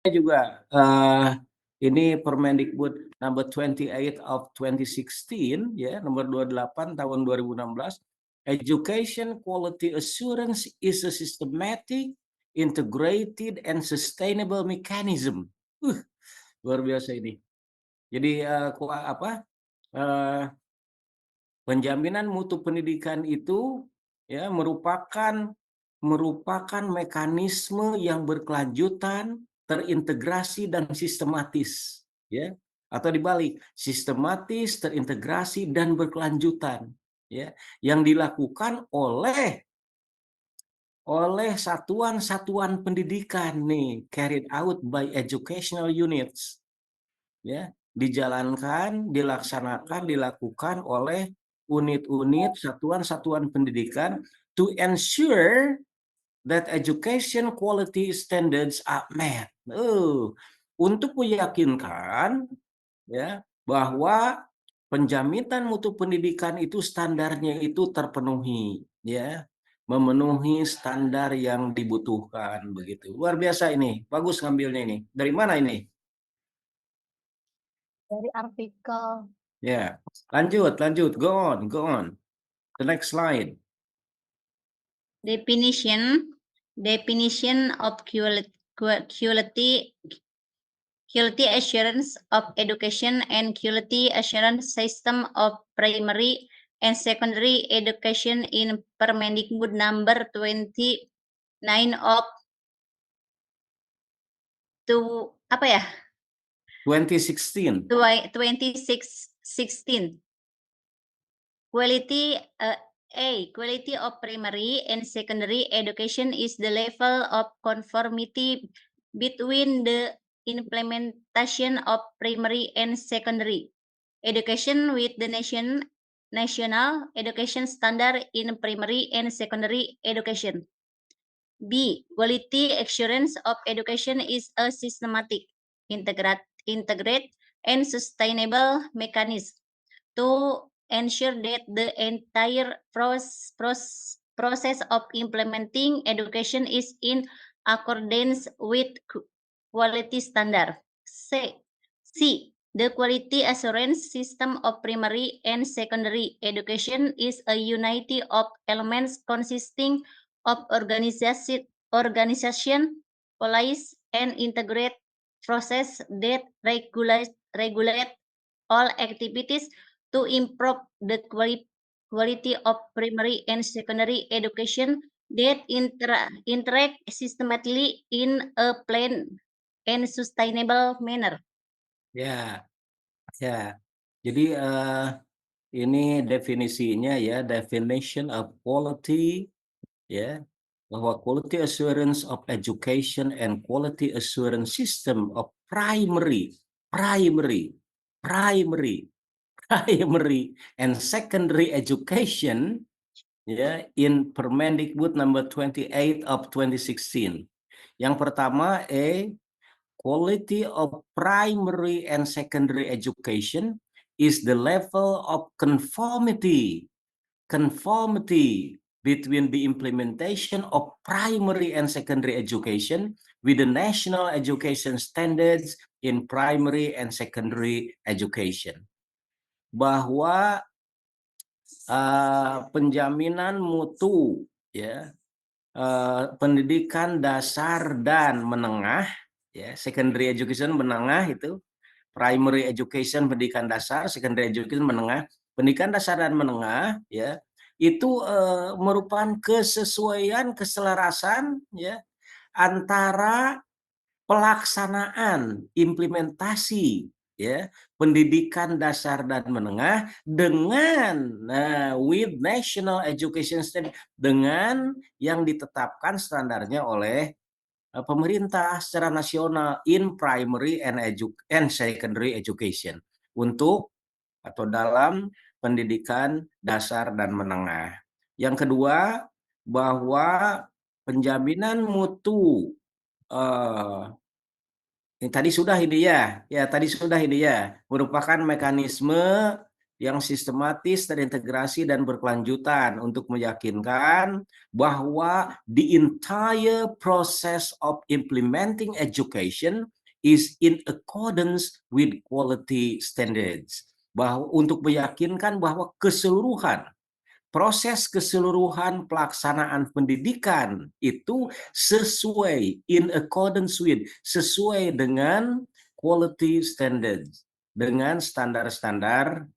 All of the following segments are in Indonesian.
juga ini Permendikbud number 28 of 2016 ya, nomor 28 tahun 2016. Education quality assurance is a systematic, integrated and sustainable mechanism. Luar biasa ini. Jadi penjaminan mutu pendidikan itu ya merupakan mekanisme yang berkelanjutan, terintegrasi dan sistematis, ya. Atau dibalik, sistematis, terintegrasi dan berkelanjutan, ya, yang dilakukan oleh satuan-satuan pendidikan nih, carried out by educational units, ya, dilakukan oleh unit-unit satuan-satuan pendidikan to ensure that education quality standards are met. Untuk meyakinkan ya bahwa penjaminan mutu pendidikan itu standarnya itu terpenuhi, ya, memenuhi standar yang dibutuhkan begitu. Luar biasa ini, bagus ngambilnya ini. Dari mana ini? Dari artikel. Ya, lanjut, go on. The next slide. Definition of quality assurance of education and quality assurance system of primary and secondary education in Permendikbud number 29 of 2016. 2016. Quality quality of primary and secondary education is the level of conformity between the implementation of primary and secondary education with the national education standard in primary and secondary education. B. Quality assurance of education is a systematic, integrate and sustainable mechanism to ensure that the entire process of implementing education is in accordance with quality standard. C. The quality assurance system of primary and secondary education is a unity of elements consisting of organization, policy, and integrate process that regulate all activities to improve the quality of primary and secondary education that interact systematically in a planned and sustainable manner. Ya, ya. Jadi ini definisinya ya, definition of quality ya, bahwa quality assurance of education and quality assurance system of primary and secondary education ya in Permendikbud number 28 of 2016. Yang pertama quality of primary and secondary education is the level of conformity between the implementation of primary and secondary education with the national education standards in primary and secondary education. Bahwa penjaminan mutu ya pendidikan dasar dan menengah ya, secondary education menengah itu, primary education pendidikan dasar, secondary education menengah, pendidikan dasar dan menengah ya, itu merupakan keselarasan ya antara pelaksanaan implementasi ya pendidikan dasar dan menengah dengan with national education standard, dengan yang ditetapkan standarnya oleh pemerintah secara nasional in primary and secondary education untuk atau dalam pendidikan dasar dan menengah. Yang kedua, bahwa penjaminan mutu tadi sudah ini ya, merupakan mekanisme yang sistematis, terintegrasi, dan berkelanjutan untuk meyakinkan bahwa the entire process of implementing education is in accordance with quality standards. Bahwa untuk meyakinkan bahwa proses keseluruhan pelaksanaan pendidikan itu sesuai in accordance with, sesuai dengan quality standards, dengan standar-standar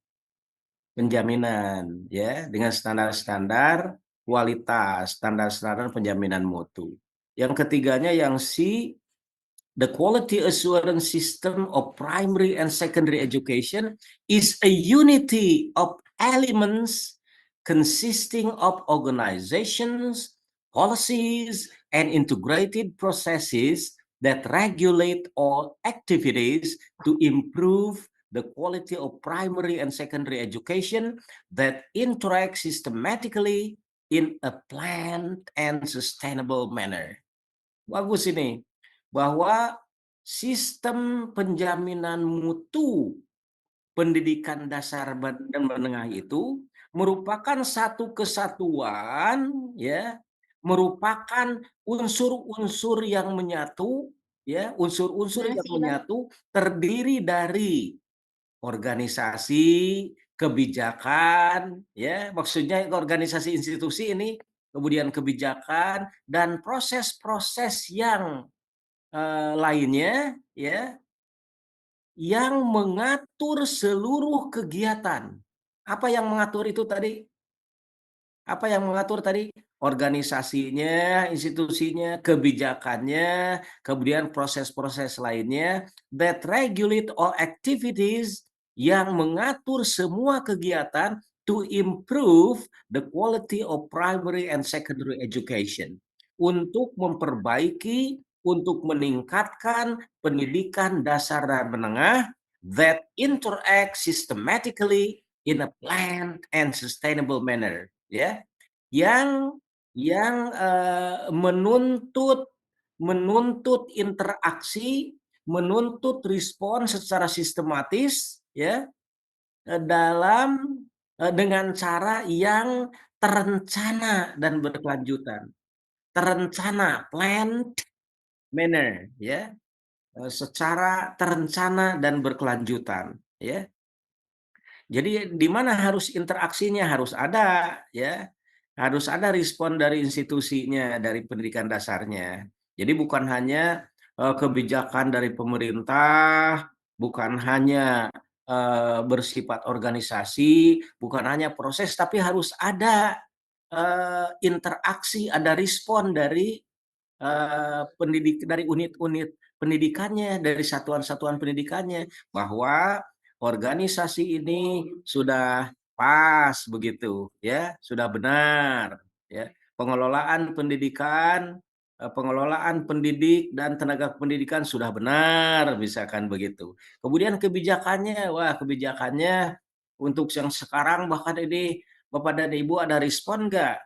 penjaminan, ya, dengan standar-standar kualitas, standar-standar penjaminan mutu. Yang ketiganya yang C, the quality assurance system of primary and secondary education is a unity of elements consisting of organizations, policies, and integrated processes that regulate all activities to improve the quality of primary and secondary education that interact systematically in a planned and sustainable manner. Bagus ini, bahwa sistem penjaminan mutu pendidikan dasar dan menengah itu merupakan satu kesatuan, ya, merupakan unsur-unsur yang menyatu, ya, unsur-unsur yang menyatu terdiri dari organisasi, kebijakan, ya, maksudnya organisasi institusi ini, kemudian kebijakan dan proses-proses yang lainnya, ya, yang mengatur seluruh kegiatan. Apa yang mengatur itu tadi? Apa yang mengatur tadi? Organisasinya, institusinya, kebijakannya, kemudian proses-proses lainnya that regulate all activities, yang mengatur semua kegiatan to improve the quality of primary and secondary education. Untuk memperbaiki, untuk meningkatkan pendidikan dasar dan menengah that interact systematically in a planned and sustainable manner, ya, yang menuntut interaksi, menuntut respon secara sistematis, ya, dalam dengan cara yang terencana dan berkelanjutan. Terencana, planned manner, ya, secara terencana dan berkelanjutan, ya. Jadi di mana harus interaksinya, harus ada, ya. Harus ada respon dari institusinya, dari pendidikan dasarnya. Jadi bukan hanya, kebijakan dari pemerintah, bukan hanya, bersifat organisasi, bukan hanya proses, tapi harus ada, interaksi, ada respon dari dari unit-unit pendidikannya, dari satuan-satuan pendidikannya, bahwa organisasi ini sudah pas begitu, ya, sudah benar, ya. Pengelolaan pendidikan, pengelolaan pendidik dan tenaga pendidikan sudah benar, misalkan begitu. Kemudian kebijakannya, wah, kebijakannya untuk yang sekarang bahkan ini Bapak dan Ibu ada respon nggak?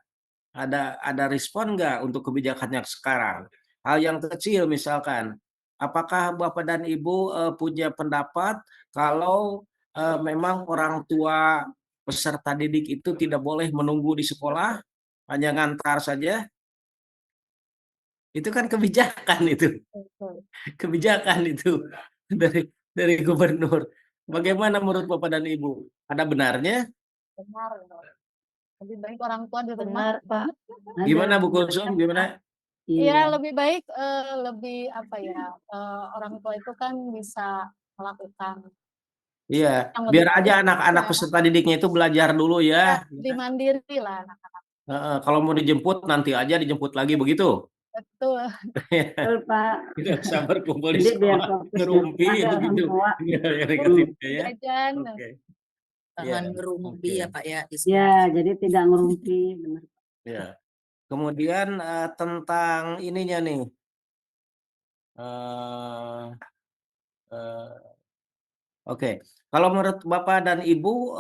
Ada respon nggak untuk kebijakan yang sekarang? Hal yang kecil misalkan, apakah Bapak dan Ibu, punya pendapat kalau, memang orang tua peserta didik itu tidak boleh menunggu di sekolah, hanya ngantar saja? Itu kan kebijakan itu, kebijakan itu dari gubernur. Bagaimana menurut Bapak dan Ibu? Ada benarnya? Benar, lebih baik orang tua di rumah. Benar, Pak. Gimana Bu Kulsum, gimana? Iya, lebih baik, lebih apa ya, orang tua itu kan bisa melakukan Iya, yang lebih biar aja baik anak-anak ya, peserta didiknya itu belajar dulu ya ya. lebih mandiri lah anak-anak. Heeh, kalau mau dijemput nanti aja dijemput lagi begitu? Betul. Betul, Pak. Tidak usah berkumpul di Jadi biar sekolah, fokus di ngerumpi rumah ya orang begitu. tua. Iya, yang Terus negatifnya ya. jajan. Oke. Jangan Iya, ngerumpi oke. ya Pak ya di Ya, sekolah. jadi tidak ngerumpi, benar. Iya. Kemudian, tentang ininya nih, eee eee, oke. Kalau menurut Bapak dan Ibu,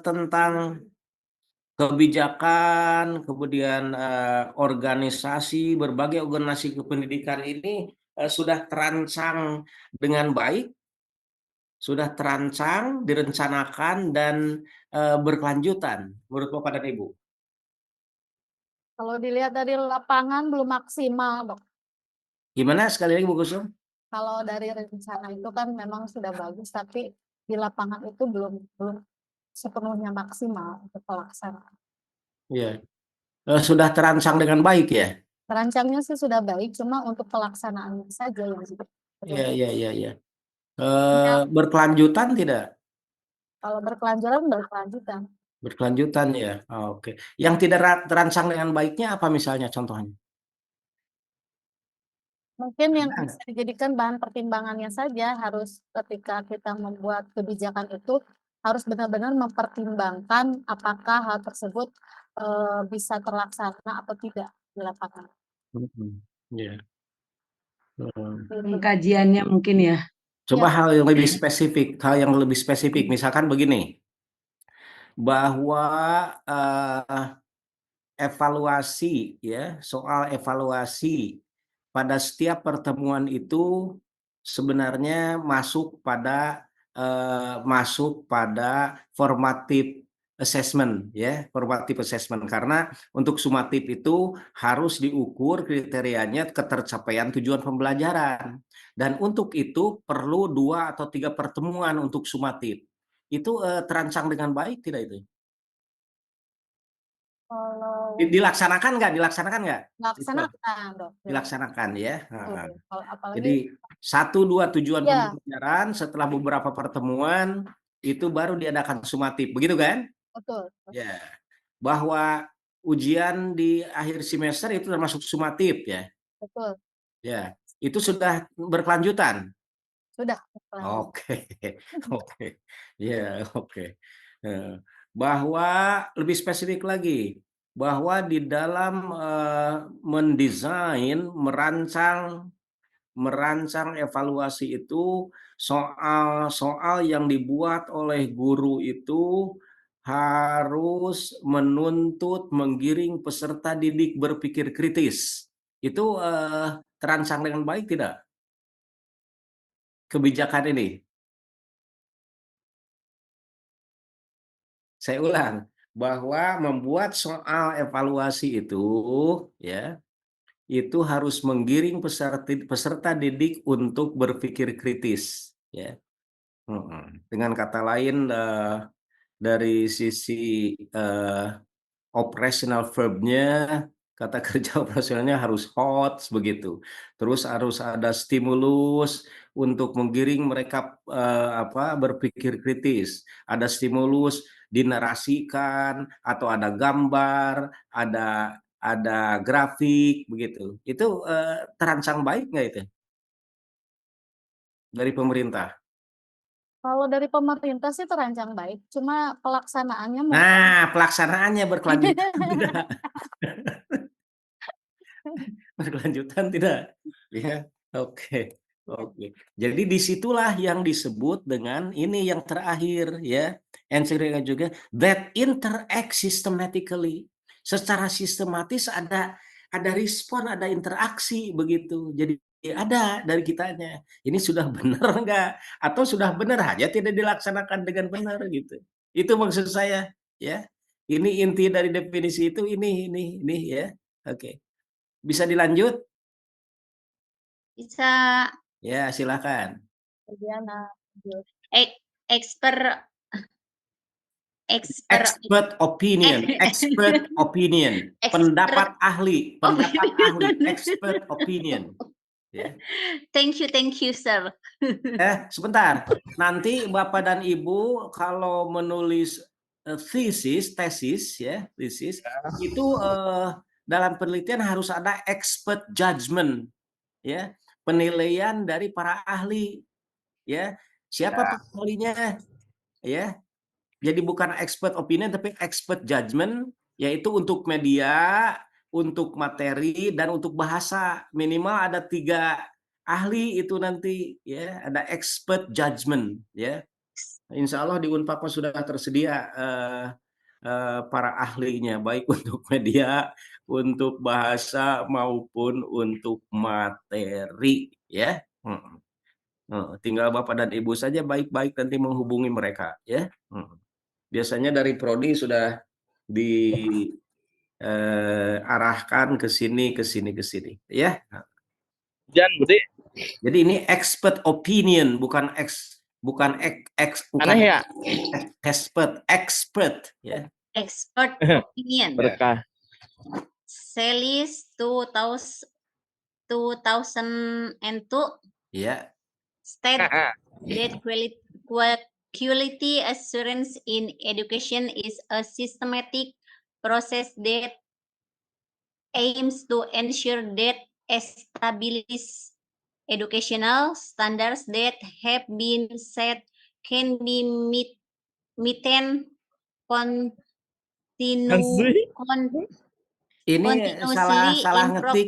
tentang kebijakan, kemudian, organisasi, berbagai organisasi kependidikan ini, sudah terancang dengan baik sudah terancang, direncanakan, dan berkelanjutan menurut Bapak dan Ibu? Kalau dilihat dari lapangan belum maksimal, Dok. Gimana sekali lagi Bu Kusum? Kalau dari rencana itu kan memang sudah bagus, tapi di lapangan itu belum belum sepenuhnya maksimal untuk pelaksanaan. Iya. Sudah terancang dengan baik ya? Terancangnya sih sudah baik, cuma untuk pelaksanaannya saja yang Iya, belum. iya, iya, iya. Ya, Berkelanjutan tidak? kalau berkelanjutan. Berkelanjutan ya. Oke. Yang tidak terancang dengan baiknya apa misalnya contohnya? Mungkin yang Ada bisa dijadikan bahan pertimbangannya saja harus ketika kita membuat kebijakan itu harus benar-benar mempertimbangkan apakah hal tersebut bisa terlaksana atau tidak di lapangan. Iya. Kajiannya mungkin ya. Coba Ya, hal yang lebih spesifik, misalkan begini, bahwa evaluasi ya, soal evaluasi pada setiap pertemuan itu sebenarnya masuk pada formative assessment ya, formative assessment karena untuk sumatif itu harus diukur kriterianya ketercapaian tujuan pembelajaran dan untuk itu perlu 2 atau 3 pertemuan untuk sumatif. Itu terancang dengan baik tidak itu? kalau Dilaksanakan nggak? Itu melaksanakan, Dok, dilaksanakan ya. betul. Kalau apalagi Jadi 1-2 tujuan ya, pembelajaran setelah beberapa pertemuan itu baru diadakan sumatif, begitu kan? betul, Ya. Bahwa ujian di akhir semester itu termasuk sumatif ya. betul. Ya. Itu sudah berkelanjutan. Sudah berkelanjutan. Oke. Oke. Ya, oke. Eh, Bahwa lebih spesifik lagi, bahwa di dalam mendesain, merancang evaluasi itu soal-soal yang dibuat oleh guru itu harus menuntut, menggiring peserta didik berpikir kritis. Itu terancang dengan baik tidak kebijakan ini? Saya ulang, bahwa membuat soal evaluasi itu ya, itu harus menggiring peserta didik untuk berpikir kritis ya. Dengan kata lain, dari sisi operational verb-nya, kata kerja operasionalnya harus hot begitu. Terus harus ada stimulus untuk menggiring mereka berpikir kritis. Ada stimulus dinarasikan atau ada gambar, ada grafik begitu. Itu terancang baik nggak itu dari pemerintah? Kalau dari pemerintah sih terancang baik, cuma pelaksanaannya mungkin Nah, pelaksanaannya berkelanjutan tidak? Berkelanjutan tidak? Ya, oke, oke. Jadi disitulah yang disebut dengan ini yang terakhir ya, answering juga that interact systematically. Secara sistematis ada respon, ada interaksi begitu. Jadi ada dari kitanya. Ini sudah benar enggak? Atau sudah benar aja tidak dilaksanakan dengan benar gitu. Itu maksud saya ya. Ini inti dari definisi itu ini ya. Oke. Bisa dilanjut? Bisa Ya, silakan. Diana. ek- exper exper Expert opinion, expert pendapat ahli, expert opinion. Ya. thank you sir. Sebentar. Nanti Bapak dan Ibu kalau menulis tesis ya, tesis itu dalam penelitian harus ada expert judgment ya, penilaian dari para ahli ya. Siapa Pak ahlinya ya? Jadi bukan expert opinion tapi expert judgment, yaitu untuk media, untuk materi dan untuk bahasa. Minimal ada 3 ahli itu nanti ya, ada expert judgment ya. Insya Allah di Unpad sudah tersedia para ahlinya baik untuk media, untuk bahasa maupun untuk materi ya. Tinggal Bapak dan Ibu saja baik-baik nanti menghubungi mereka ya. Biasanya dari prodi sudah diarahkan ke sini ya. Jan, Budi. Jadi ini expert opinion, bukan Aneh ya? expert ya. Expert opinion. Berkah. Celis 2002 Ya. state that quality assurance in education is a systematic process that aims to ensure that established educational standards that have been set can be meeten Ini continuously salah improve.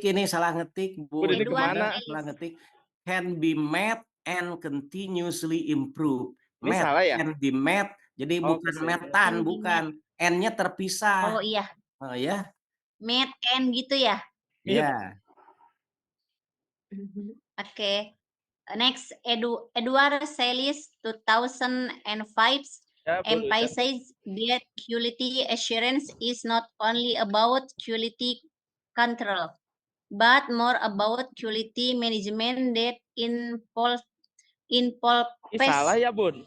ngetik Bu. Udah di Edward kemana? Salah Ellis. ngetik. Can be met and continuously improve. Ini Met, salah ya? can be met. Jadi Oh, bukan kesini. metan, Can be bukan. N-nya terpisah. Oh iya, Oh ya. met and gitu ya. Ya. Oke. Next, Edward Salis 2005 Ya, boleh. emphasized that quality assurance is not only about quality control, but more about quality management that involves Ini salah ya, Bun?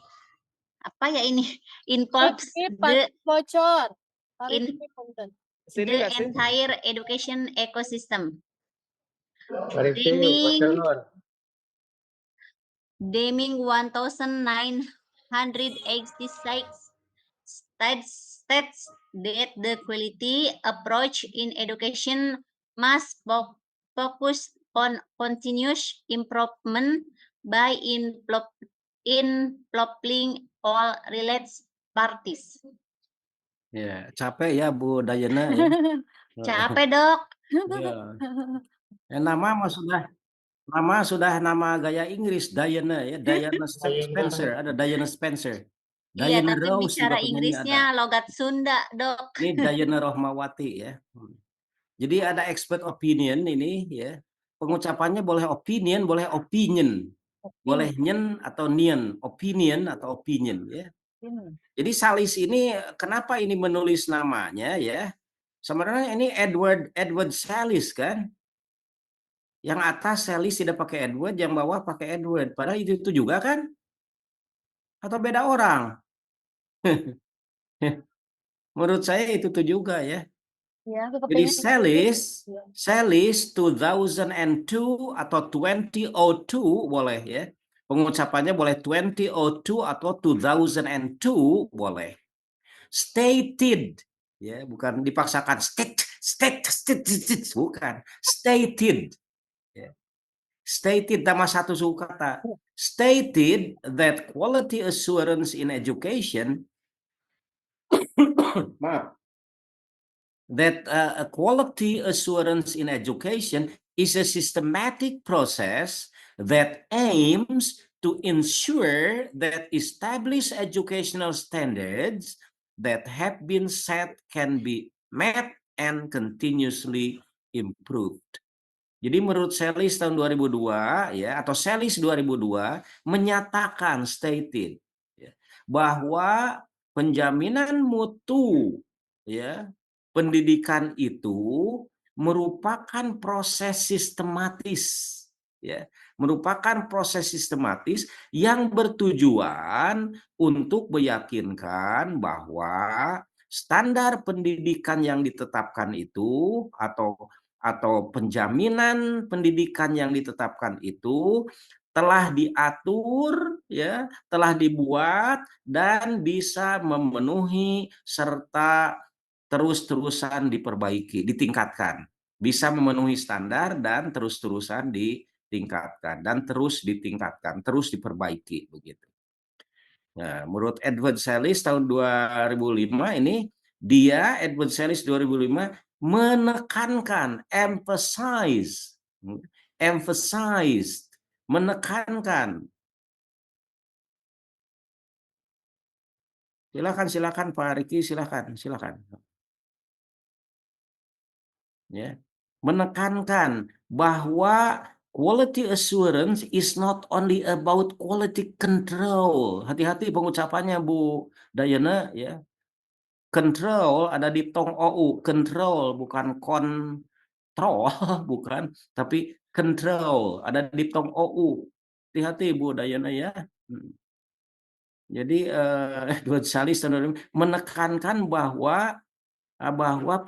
apa ya ini? Involves Ini the bocor. Hari in- ini punten. Sini the nggak sih? entire education ecosystem. Deming 1986 states that the quality approach in education must focus on continuous improvement by involving all related parties. Ya, capek ya Bu Dayana ya. Capek, Dok. Ya. Nama sudah nama gaya Inggris, Diana ya, Diana Spencer, ada Diana Spencer. Iya, Diana tapi Rose bicara juga penyanyi ada. Inggrisnya logat Sunda, Dok. Ini Diana Rohmawati ya. Jadi ada expert opinion ini ya. Pengucapannya boleh opinion, boleh opinion. Boleh nyen atau nien, opinion atau opinion ya. Jadi Salis ini kenapa ini menulis namanya ya? Sebenarnya ini Edward Salis kan? Yang atas Salis tidak pakai Edward, yang bawah pakai Edward. Padahal itu juga kan? Atau beda orang? Menurut saya itu juga ya. Ya, aku Jadi kepingin Salis 2002 atau 2002 boleh ya. Pengucapannya boleh 2002 atau 2002 boleh. Stated ya, bukan dipaksakan bukan. Stated ya. Stated nama satu suku kata. Stated that quality assurance in education maaf, that quality assurance in education is a systematic process that aims to ensure that established educational standards that have been set can be met and continuously improved. Jadi menurut Selis tahun 2002 ya, atau Selis 2002 menyatakan stated ya, bahwa penjaminan mutu ya pendidikan itu merupakan proses sistematis ya, merupakan proses sistematis yang bertujuan untuk meyakinkan bahwa standar pendidikan yang ditetapkan itu atau penjaminan pendidikan yang ditetapkan itu telah diatur ya, telah dibuat dan bisa memenuhi serta terus-terusan diperbaiki, ditingkatkan. Bisa memenuhi standar dan terus-terusan ditingkatkan dan terus ditingkatkan, terus diperbaiki begitu. Nah, menurut Edward Salis tahun 2005 ini Edward Salis 2005 menekankan, emphasized, menekankan. Silakan Pak Riki, silakan. Ya. Menekankan bahwa Quality assurance is not only about quality control. Hati-hati pengucapannya Bu Dayana ya. Control ada diptong OU, control bukan kontrol, bukan, tapi control ada diptong OU. Hati-hati Bu Dayana ya. Jadi Edward Salis menekankan bahwa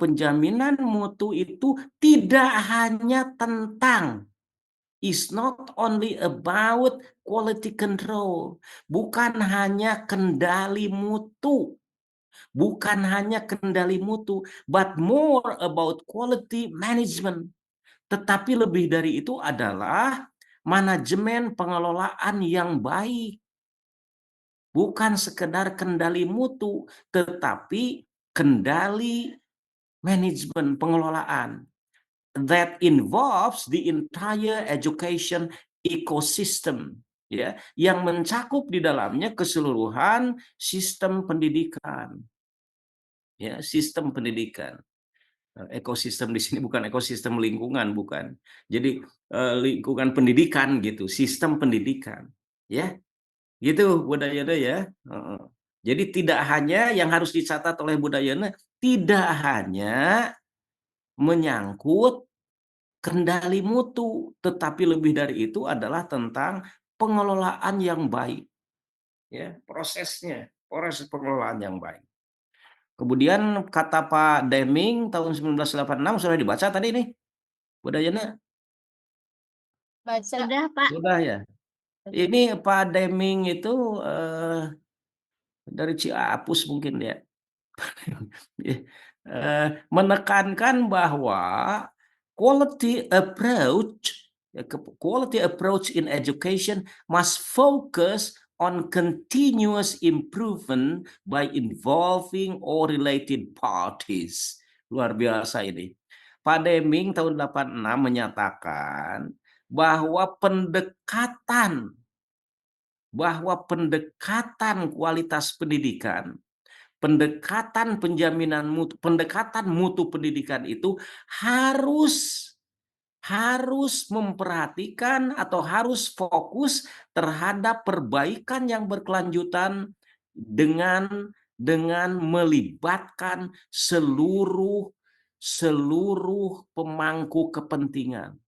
penjaminan mutu itu tidak hanya tentang, is not only about quality control, bukan hanya kendali mutu, but more about quality management. Tetapi lebih dari itu adalah manajemen pengelolaan yang baik. Bukan sekedar kendali mutu, tetapi kendali manajemen pengelolaan that involves the entire education ecosystem, ya, yang mencakup di dalamnya keseluruhan sistem pendidikan, ya, sistem pendidikan. Ekosistem di sini bukan ekosistem lingkungan, bukan. Jadi lingkungan pendidikan gitu, sistem pendidikan, ya, gitu Budayana ya. Jadi tidak hanya yang harus dicatat oleh Budayana, tidak hanya menyangkut kendali mutu, tetapi lebih dari itu adalah tentang pengelolaan yang baik, ya, proses pengelolaan yang baik. Kemudian kata Pak Deming tahun 1986 sudah dibaca tadi nih, Budayana? Baca. Sudah, Pak. Sudah ya. Ini Pak Deming itu dari Ciapus mungkin ya. Menekankan bahwa quality approach in education must focus on continuous improvement by involving all related parties. Luar biasa ini. Pak Deming tahun 86 menyatakan bahwa pendekatan kualitas pendidikan, pendekatan penjaminan mutu, pendekatan mutu pendidikan itu harus memperhatikan atau harus fokus terhadap perbaikan yang berkelanjutan dengan melibatkan seluruh pemangku kepentingan,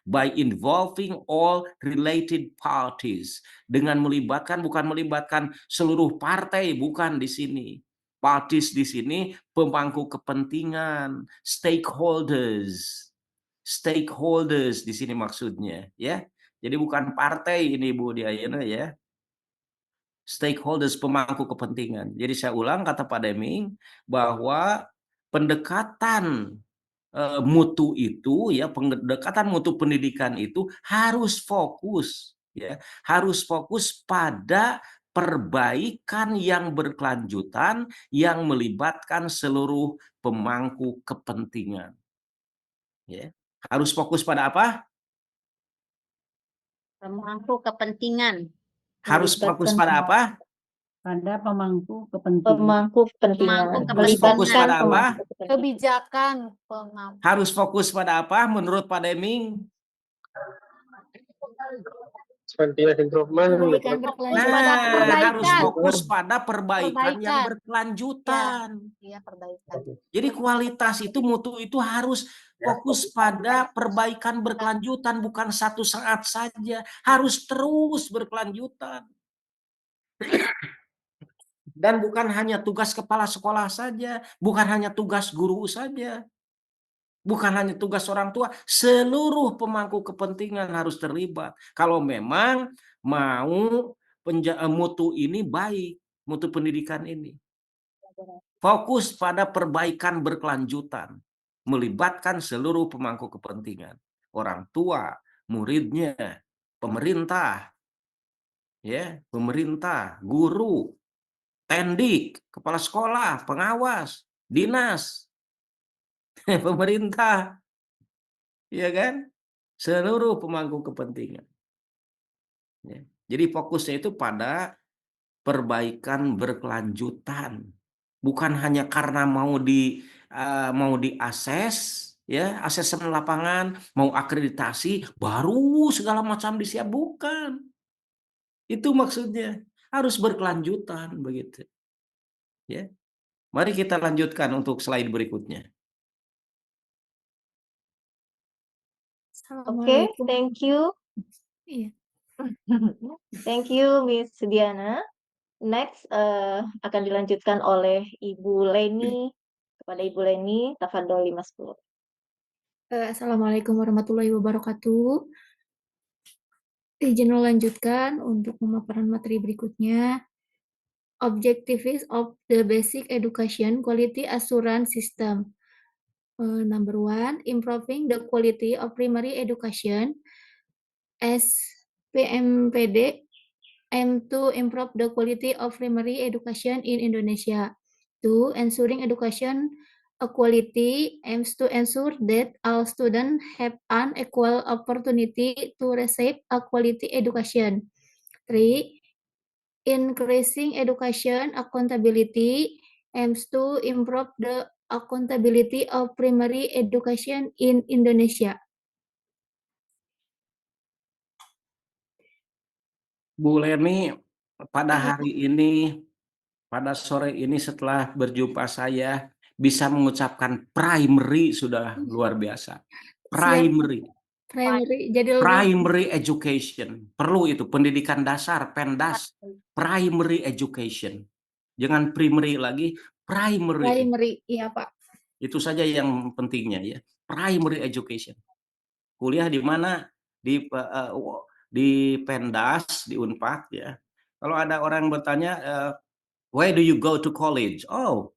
by involving all related parties, dengan melibatkan, bukan melibatkan seluruh partai, bukan di sini. Parties di sini pemangku kepentingan, stakeholders di sini maksudnya, ya. Jadi bukan partai ini Bu Diana ya. Stakeholders, pemangku kepentingan. Jadi saya ulang kata Pak Deming bahwa pendekatan mutu itu ya, pendekatan mutu pendidikan itu harus fokus pada perbaikan yang berkelanjutan yang melibatkan seluruh pemangku kepentingan, ya. Harus fokus pada apa? Pemangku kepentingan. Harus fokus pada apa? Pada pemangku kepentingan. Pemangku Harus fokus pada apa? Kebijakan Harus fokus pada apa menurut Pak Deming? Perbaikan berkelanjutan. Harus fokus pada perbaikan yang berkelanjutan. Iya, perbaikan. Jadi kualitas itu, mutu itu harus fokus pada perbaikan berkelanjutan, bukan satu saat saja, harus terus berkelanjutan. Dan bukan hanya tugas kepala sekolah saja, bukan hanya tugas guru saja, bukan hanya tugas orang tua, seluruh pemangku kepentingan harus terlibat. Kalau memang mau mutu ini baik, mutu pendidikan ini. Fokus pada perbaikan berkelanjutan, melibatkan seluruh pemangku kepentingan, orang tua, muridnya, pemerintah, ya, guru, tendik, kepala sekolah, pengawas, dinas, pemerintah, ya kan? Seluruh pemangku kepentingan. Ya. Jadi fokusnya itu pada perbaikan berkelanjutan, bukan hanya karena mau diakses, ya, asesmen lapangan, mau akreditasi, baru segala macam disiap, bukan. Itu maksudnya, harus berkelanjutan begitu. Ya. Mari kita lanjutkan untuk slide berikutnya. Oke, Assalamualaikum. thank you. Iya. Thank you, Miss Diana. Next, akan dilanjutkan oleh Ibu Leni. Kepada Ibu Leni, tafadholi Mas Pur. Assalamualaikum warahmatullahi wabarakatuh. Izin melanjutkan untuk pemaparan materi berikutnya. Objectives of the basic education quality assurance system. Number one, improving the quality of primary education. As PMPD aim to improve the quality of primary education in Indonesia. Two, ensuring education equality aims to ensure that all students have an equal opportunity to receive a quality education. Three, increasing education accountability aims to improve the accountability of primary education in Indonesia. Bu Leni, pada hari ini, pada sore ini setelah berjumpa saya, bisa mengucapkan primary sudah luar biasa. Primary. Primary, jadi lebih Primary education. Perlu itu, pendidikan dasar, pendas. Primary education. Jangan primary lagi, primary. primary, iya Pak. Itu saja yang pentingnya ya. Primary education. Kuliah di mana? Di Pendas, di Unpad ya. Kalau ada orang bertanya, where do you go to college? Oh,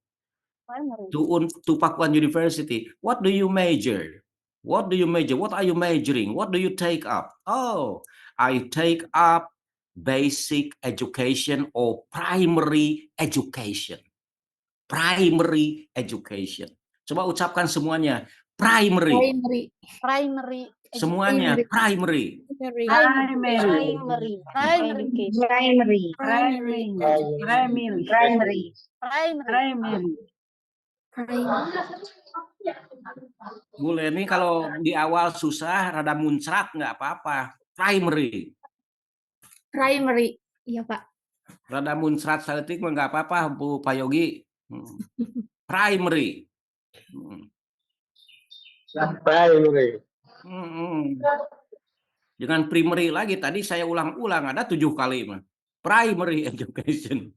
Primary. to Pakuan University. What do you major? What do you major? What are you majoring? What do you take up? Oh, I take up basic education or primary education. Primary education. Coba ucapkan semuanya. Primary. Primary. Primary. Semuanya primary. Primary. Primary. Primary. Education. Primary. Primary. Primary. Primary. Primary. Bu Leni kalau di awal susah, rada muncrat nggak apa-apa. Primary. Primary. Iya Pak. Rada muncrat saletik mah nggak apa-apa, Bu Payogi. Primary. Primary. Jangan primary lagi. Tadi saya ulang-ulang, ada 7 kali mah. Primary education.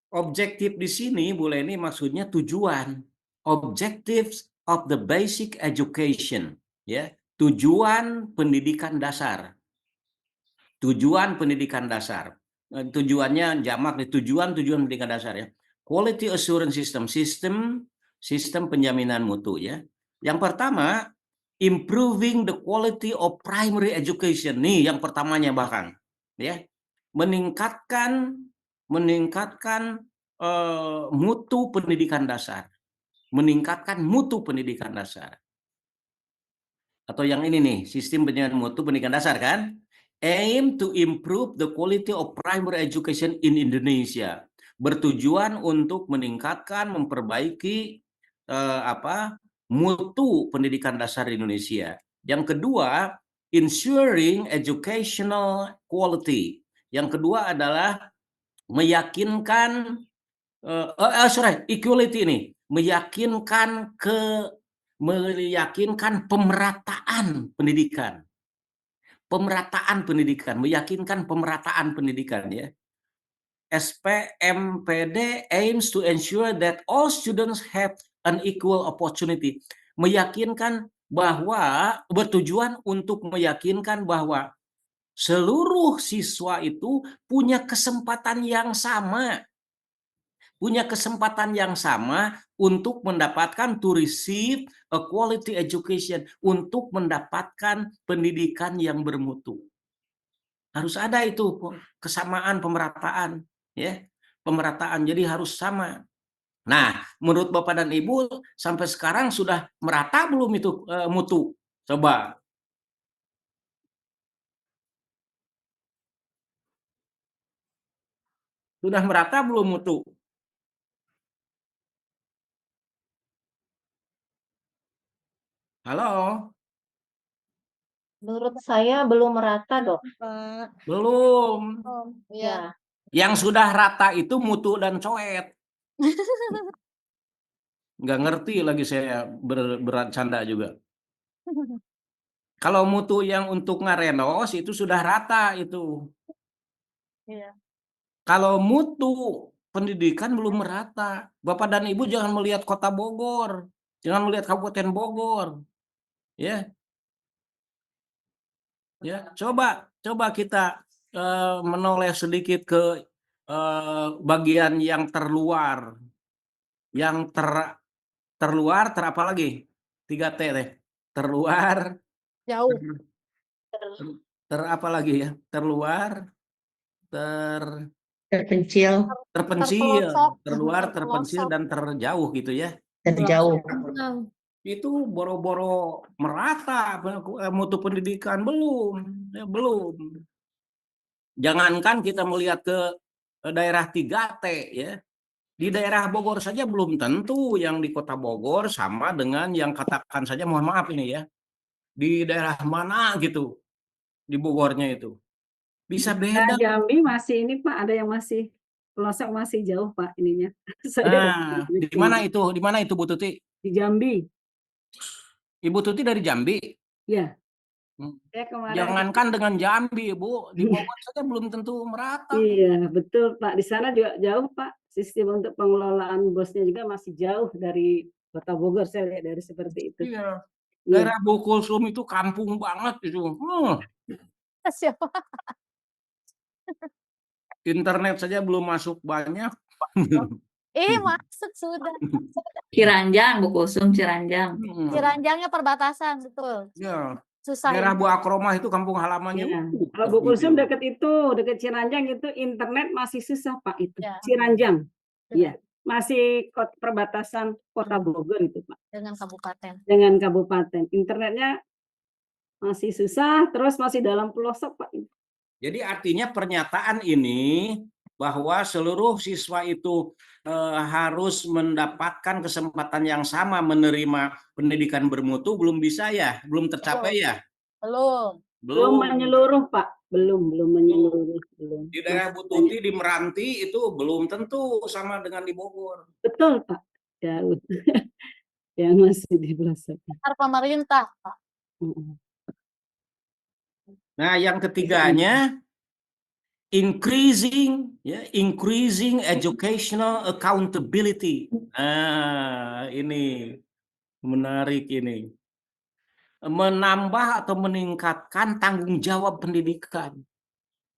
Objektif di sini, Bu Leni, maksudnya tujuan. Objectives of the basic education. Ya, tujuan pendidikan dasar. Tujuan pendidikan dasar. Tujuannya jamak nih, tujuan pendidikan dasar ya. Quality assurance sistem penjaminan mutu ya. Yang pertama, improving the quality of primary education. Nih yang pertamanya bahkan ya. Meningkatkan mutu pendidikan dasar. Meningkatkan mutu pendidikan dasar. Atau yang ini nih, sistem pendidikan mutu pendidikan dasar kan? Aim to improve the quality of primary education in Indonesia. Bertujuan untuk meningkatkan, memperbaiki mutu pendidikan dasar di Indonesia. Yang kedua, ensuring educational quality. Yang kedua adalah meyakinkan equality ini, meyakinkan pemerataan pendidikan. Meyakinkan pemerataan pendidikan ya. SPMPD aims to ensure that all students have an equal opportunity. Bertujuan untuk meyakinkan bahwa seluruh siswa itu punya kesempatan yang sama untuk mendapatkan to receive a quality education, untuk mendapatkan pendidikan yang bermutu. Harus ada itu kesamaan pemerataan, ya. Pemerataan jadi harus sama. Nah, menurut Bapak dan Ibu sampai sekarang sudah merata belum itu mutu? Coba. Sudah merata belum mutu? Halo, Menurut saya belum merata, Dok. Pak. belum. Iya. Ya, Yang sudah rata itu mutu dan coet. Nggak ngerti lagi saya bercanda juga. Kalau mutu yang untuk ngarenos itu sudah rata itu. Iya. Kalau mutu pendidikan belum merata. Bapak dan Ibu jangan melihat Kota Bogor, jangan melihat Kabupaten Bogor, ya, ya. Coba kita menoleh sedikit ke bagian yang terluar, yang terluar, apa lagi? 3T deh. Terluar, Jauh. apa lagi ya? Terluar, terpencil terpencil, Terpelosok. terluar, terpencil, Terpelosok. dan terjauh gitu ya. dan jauh. Itu boro-boro merata mutu pendidikan belum, ya, belum. Jangankan kita melihat ke daerah 3T ya. Di daerah Bogor saja belum tentu yang di Kota Bogor sama dengan yang katakan saja, mohon maaf ini ya, di daerah mana gitu di Bogornya itu. Bisa Nah, beda. Jambi masih ini Pak, ada yang masih pelosok masih jauh Pak ininya. Saya Nah, di mana itu? Di mana itu Bu Tuti? di Jambi. Ibu Tuti dari Jambi. Ya, Hmm. saya kemarin Jangankan dengan Jambi, Bu, di Bogor saja belum tentu merata. iya, betul Pak. Di sana juga jauh Pak. Sistem untuk pengelolaan bosnya juga masih jauh dari Kota Bogor. Saya lihat dari seperti itu. Iya. Iya. Daerah Bokulsum itu kampung banget itu. Siapa? Internet saja belum masuk banyak. Masuk sudah. Ciranjang, Bu Kusum, Ciranjang. Ciranjangnya perbatasan, betul. Ya. Susah Daerah ini. Bu Akromah itu kampung halamannya. Ya. Kalau Bu Kulsum dekat itu, dekat Ciranjang itu internet masih susah Pak itu. Ya. Ciranjang. Iya. Masih perbatasan Kota Bogor itu Pak. Dengan kabupaten. Dengan kabupaten. Internetnya masih susah, terus masih dalam pelosok Pak. Jadi artinya pernyataan ini bahwa seluruh siswa itu harus mendapatkan kesempatan yang sama menerima pendidikan bermutu belum bisa ya, belum tercapai ya. Belum. Belum menyeluruh Pak, belum menyeluruh, belum. Di daerah Bu Tuti di Meranti itu belum tentu sama dengan di Bogor. Betul Pak, jauh. Yang masih di pelosok. Pemerintah, Pak. Nah, yang ketiganya increasing educational accountability. Ini menarik ini. Menambah atau meningkatkan tanggung jawab pendidikan.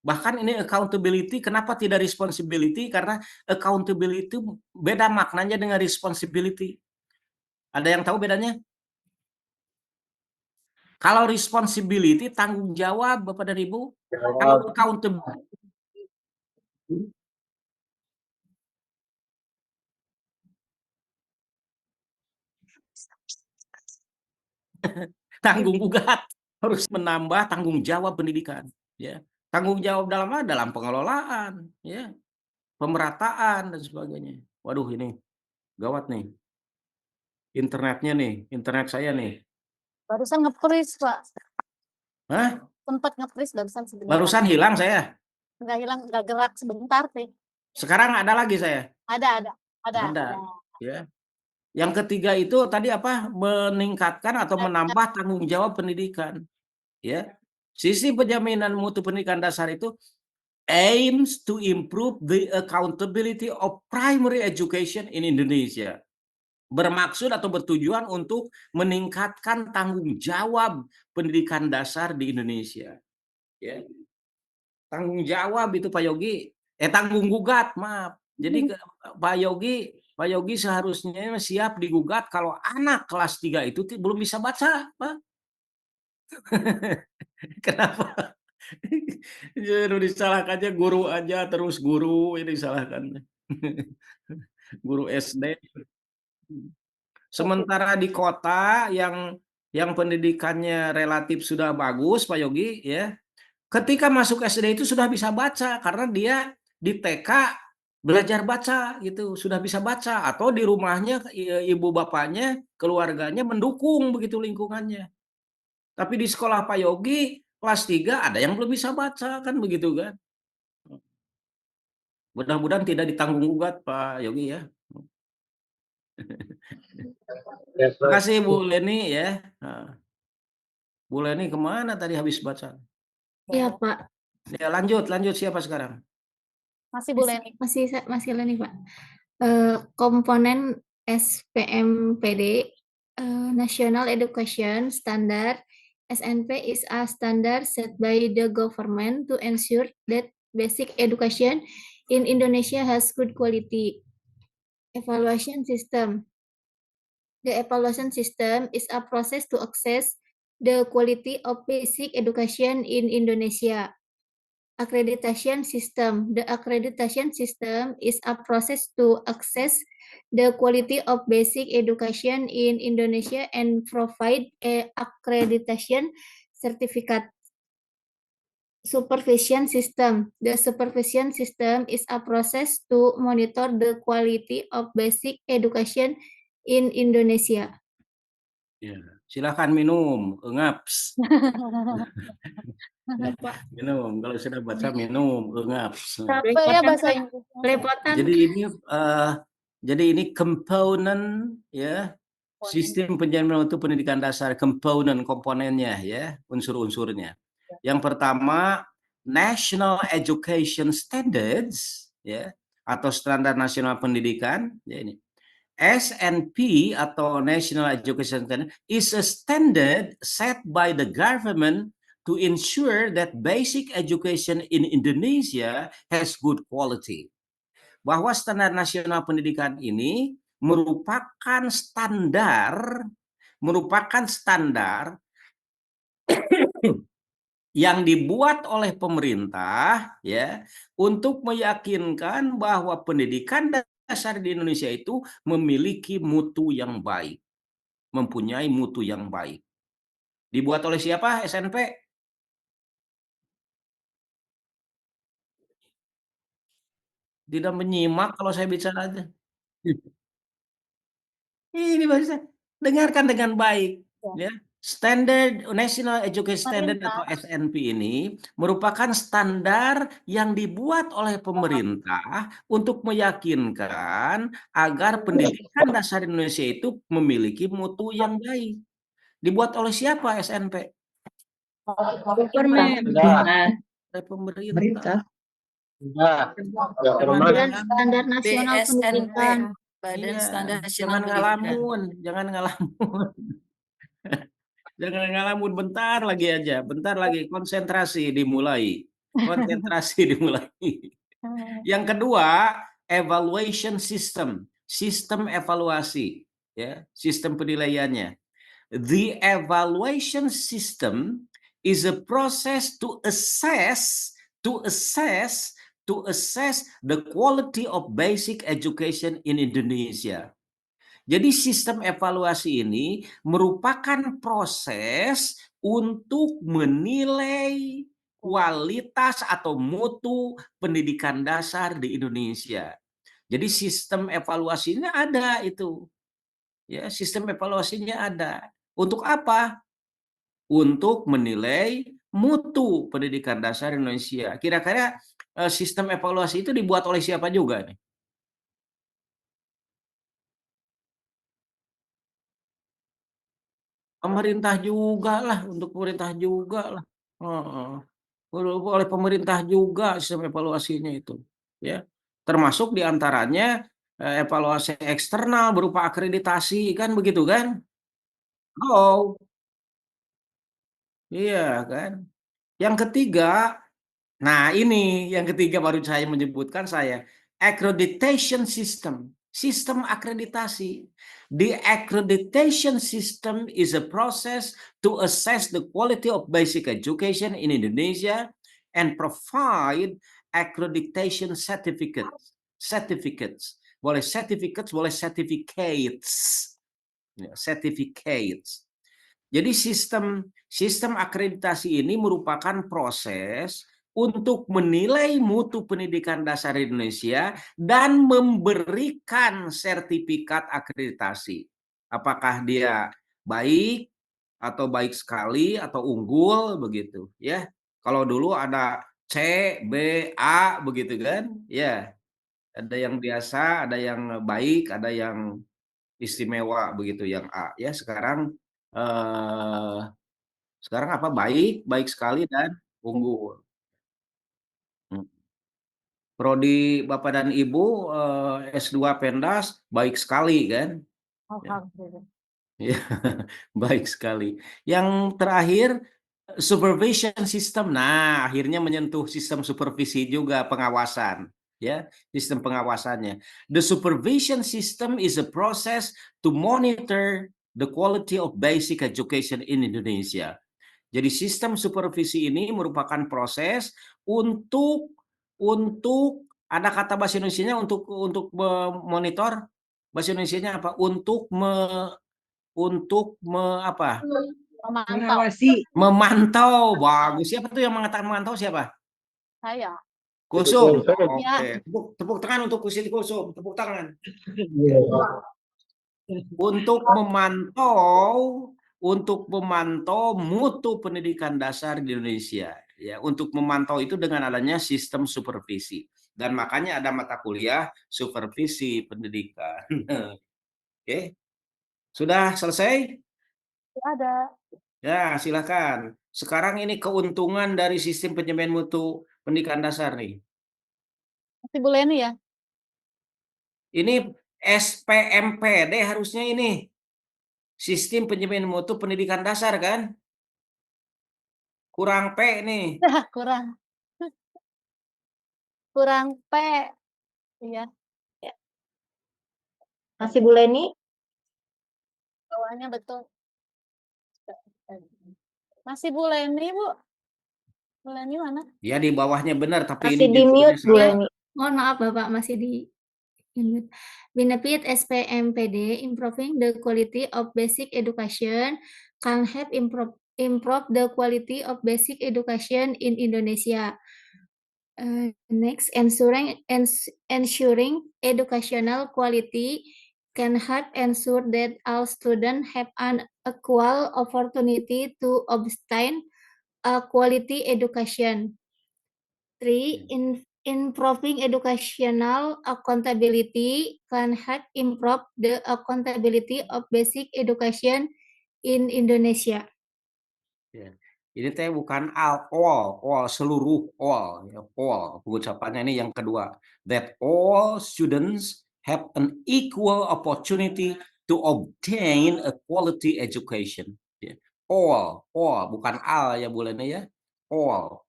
Bahkan ini accountability, kenapa tidak responsibility? Karena accountability beda maknanya dengan responsibility. Ada yang tahu bedanya? Kalau responsibility, tanggung jawab, Bapak dan Ibu. Kalau accountability, tanggung gugat, harus menambah tanggung jawab pendidikan. Ya. Tanggung jawab dalam pengelolaan, ya, pemerataan, dan sebagainya. Waduh, ini gawat nih. Internetnya nih, internet saya nih. Barusan nge-freeze, Pak. Hah? Sempat nge-freeze barusan sebentar. Barusan hilang saya. Enggak hilang, enggak gerak sebentar sih. Sekarang ada lagi saya. Ada. Ya. Yang ketiga itu tadi apa? Meningkatkan atau menambah tanggung jawab pendidikan. Ya. Sisi penjaminan mutu pendidikan dasar itu aims to improve the accountability of primary education in Indonesia. Bermaksud atau bertujuan untuk meningkatkan tanggung jawab pendidikan dasar di Indonesia. Ya. Tanggung jawab itu Pak Yogi, tanggung gugat, maaf. Jadi Pak Yogi seharusnya siap digugat kalau anak kelas 3 itu belum bisa baca, Pak. Kenapa? Jadi disalahkannya guru aja, terus guru ini disalahkan. Guru SD. Sementara di kota yang pendidikannya relatif sudah bagus, Pak Yogi, ya. Ketika masuk SD itu sudah bisa baca karena dia di TK belajar baca gitu, sudah bisa baca, atau di rumahnya ibu bapaknya, keluarganya mendukung begitu lingkungannya. Tapi di sekolah Pak Yogi kelas 3 ada yang belum bisa baca kan begitu kan. Mudah-mudahan tidak ditanggung gugat Pak Yogi ya. Terima kasih Bu Leni ya. Nah, Bu Leni kemana tadi habis baca? Iya, Pak. Ya lanjut siapa sekarang? Masih Bu Leni. Masih Leni, Pak. Komponen SPMPD, National Education Standard, SNP is a standard set by the government to ensure that basic education in Indonesia has good quality. Evaluation system. The evaluation system is a process to assess the quality of basic education in Indonesia. Accreditation system. The accreditation system is a process to assess the quality of basic education in Indonesia and provide a accreditation certificate. Supervision system. The supervision system is a process to monitor the quality of basic education in Indonesia. Ya, silakan minum, engaps. Minum, kalau sudah baca minum, engaps. Capek ya bahasa Inggris. Lepotan. Jadi ini component ya, sistem penjamin mutu pendidikan dasar, komponennya ya, unsur-unsurnya. Yang pertama, National Education Standards ya, atau standar nasional pendidikan ya ini. SNP atau National Education Standard is a standard set by the government to ensure that basic education in Indonesia has good quality. Bahwa standar nasional pendidikan ini merupakan standar yang dibuat oleh pemerintah ya untuk meyakinkan bahwa pendidikan dasar di Indonesia itu memiliki mutu yang baik, mempunyai mutu yang baik. Dibuat oleh siapa SNP? Tidak menyimak kalau saya bicara aja. Ini bahasa, dengarkan dengan baik ya. Standard National Education Standard atau SNP ini merupakan standar yang dibuat oleh pemerintah untuk meyakinkan agar pendidikan dasar Indonesia itu memiliki mutu yang baik. Dibuat oleh siapa SNP? Oleh pemerintah. Badan Standar Nasional Pendidikan. Badan Iya, Standar Nasional jangan Pendidikan. jangan ngalamun. Jangan ngalamun, bentar lagi konsentrasi dimulai. Yang kedua, evaluation system, sistem evaluasi, ya, sistem penilaiannya. The evaluation system is a process to assess the quality of basic education in Indonesia. Jadi sistem evaluasi ini merupakan proses untuk menilai kualitas atau mutu pendidikan dasar di Indonesia. Jadi sistem evaluasinya ada itu. Ya, sistem evaluasinya ada. Untuk apa? Untuk menilai mutu pendidikan dasar Indonesia. Kira-kira sistem evaluasi itu dibuat oleh siapa juga nih? Pemerintah juga lah, untuk pemerintah juga lah. Oleh pemerintah juga sistem evaluasinya itu. Ya, termasuk diantaranya evaluasi eksternal berupa akreditasi kan begitu kan? Oh, iya kan. Yang ketiga, nah ini yang ketiga baru saya menyebutkan accreditation system, sistem akreditasi. The accreditation system is a process to assess the quality of basic education in Indonesia and provide accreditation certificates. Boleh certificates, boleh certificates. Certificates. Jadi sistem akreditasi ini merupakan proses untuk menilai mutu pendidikan dasar di Indonesia dan memberikan sertifikat akreditasi. Apakah dia baik atau baik sekali atau unggul begitu ya. Kalau dulu ada C, B, A begitu kan? Ya, ada yang biasa, ada yang baik, ada yang istimewa begitu yang A ya. Sekarang apa? Baik, baik sekali dan unggul. Hmm. Prodi Bapak dan Ibu S2 Pendas baik sekali kan? Ya. Alhamdulillah. Ya, baik sekali. Yang terakhir supervision system. Nah, akhirnya menyentuh sistem supervisi juga pengawasan, ya, sistem pengawasannya. The supervision system is a process to monitor the quality of basic education in Indonesia. Jadi sistem supervisi ini merupakan proses untuk ada kata bahasa Indonesianya untuk memonitor, bahasa Indonesianya apa? Apa? Memantau. Mengawasi. Memantau. Bagus. Siapa tuh yang mengatakan memantau siapa? Saya. Kusum. Ya. Oke. Tepuk tangan untuk Kusum Kusum. Tepuk tangan. Untuk memantau mutu pendidikan dasar di Indonesia. Ya, untuk memantau itu dengan adanya sistem supervisi. Dan makanya ada mata kuliah supervisi pendidikan. Oke. Sudah selesai? Ada. Ya, silakan. Sekarang ini keuntungan dari sistem penjamin mutu pendidikan dasar nih. Masih Bu Leni ya? Ini SPMPD harusnya ini. Sistem penjamin mutu pendidikan dasar kan? Kurang P nih. Kurang. Kurang P. Iya. Masih Bu Leni? Bawahnya betul. Masih Bu Leni, Bu. Bu Leni mana? Ya di bawahnya benar, tapi Masih ini di mute Bu salah. Leni. Mohon maaf Bapak, masih di mute. Benefit SPMPD, improving the quality of basic education, can help improve the quality of basic education in Indonesia. Next, ensuring educational quality can help ensure that all students have an equal opportunity to obtain a quality education. 3. Improving educational accountability can help improve the accountability of basic education in Indonesia. Ya. Ini teh bukan all, seluruh all, ya, all. Pengucapannya ini yang kedua. That all students have an equal opportunity to obtain a quality education. Ya. All, bukan all ya Bu Lena ya. All.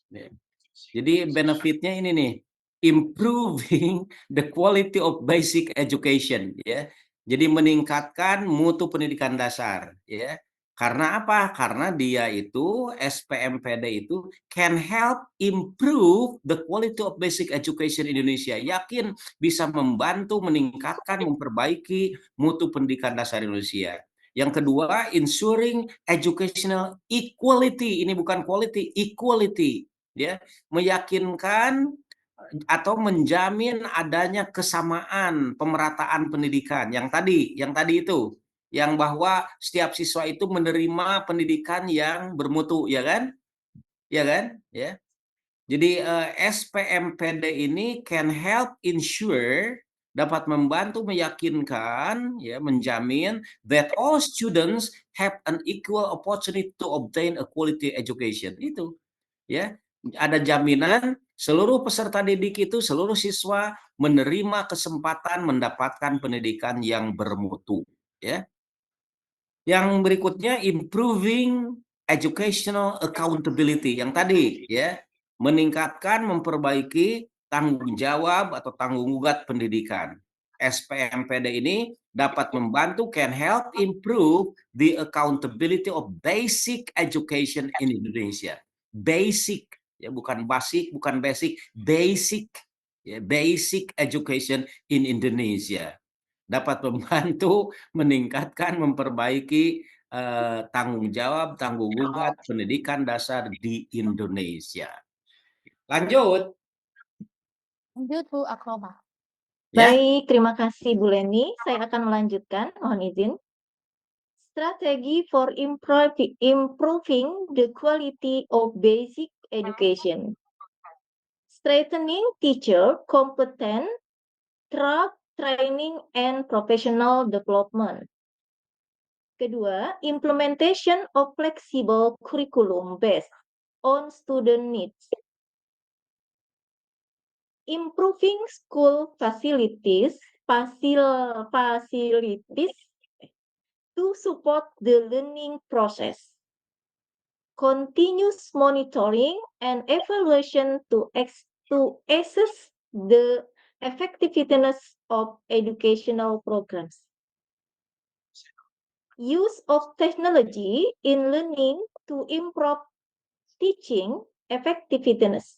Ya. Jadi benefitnya ini nih, improving the quality of basic education, ya. Jadi meningkatkan mutu pendidikan dasar, ya. Karena apa? Karena dia itu SPMPD itu can help improve the quality of basic education Indonesia. Yakin bisa membantu meningkatkan, memperbaiki mutu pendidikan dasar Indonesia. Yang kedua, ensuring educational equality. Ini bukan quality, equality, ya. Meyakinkan atau menjamin adanya kesamaan pemerataan pendidikan yang tadi itu yang bahwa setiap siswa itu menerima pendidikan yang bermutu, ya kan? Ya. Jadi SPMPD ini can help ensure, dapat membantu meyakinkan, ya, menjamin that all students have an equal opportunity to obtain a quality education. Itu, ya. Ada jaminan seluruh peserta didik itu, seluruh siswa menerima kesempatan mendapatkan pendidikan yang bermutu, ya. Yang berikutnya improving educational accountability. Yang tadi, ya, meningkatkan, memperbaiki tanggung jawab atau tanggung jawab pendidikan. SPMPD ini dapat membantu, can help improve the accountability of basic education in Indonesia. Basic, ya, bukan basic, bukan basic, basic, ya, basic education in Indonesia. Dapat membantu meningkatkan, memperbaiki tanggung jawab, tanggung jawab pendidikan dasar di Indonesia. Lanjut. Lanjut Bu Akroma. Ya. Baik, terima kasih Bu Leni. Saya akan melanjutkan, mohon izin. Strategy for improving the quality of basic education. Strengthening teacher competence through training and professional development. Kedua, implementation of flexible curriculum based on student needs. Improving school facilities to support the learning process. Continuous monitoring and evaluation to assess the effectiveness of educational programs. Use of technology in learning to improve teaching effectiveness.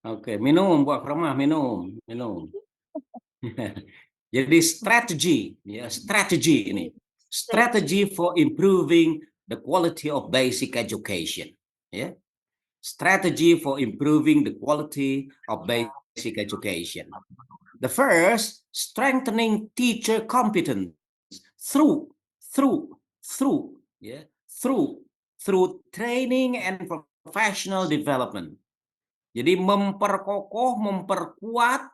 Oke, minum Bu Akromah, minum. Jadi strategi, ya strategi ini. Strategy for improving the quality of basic education. Ya. Strategy for improving the quality of basic education. The first, strengthening teacher competence through training and professional development. Jadi memperkuat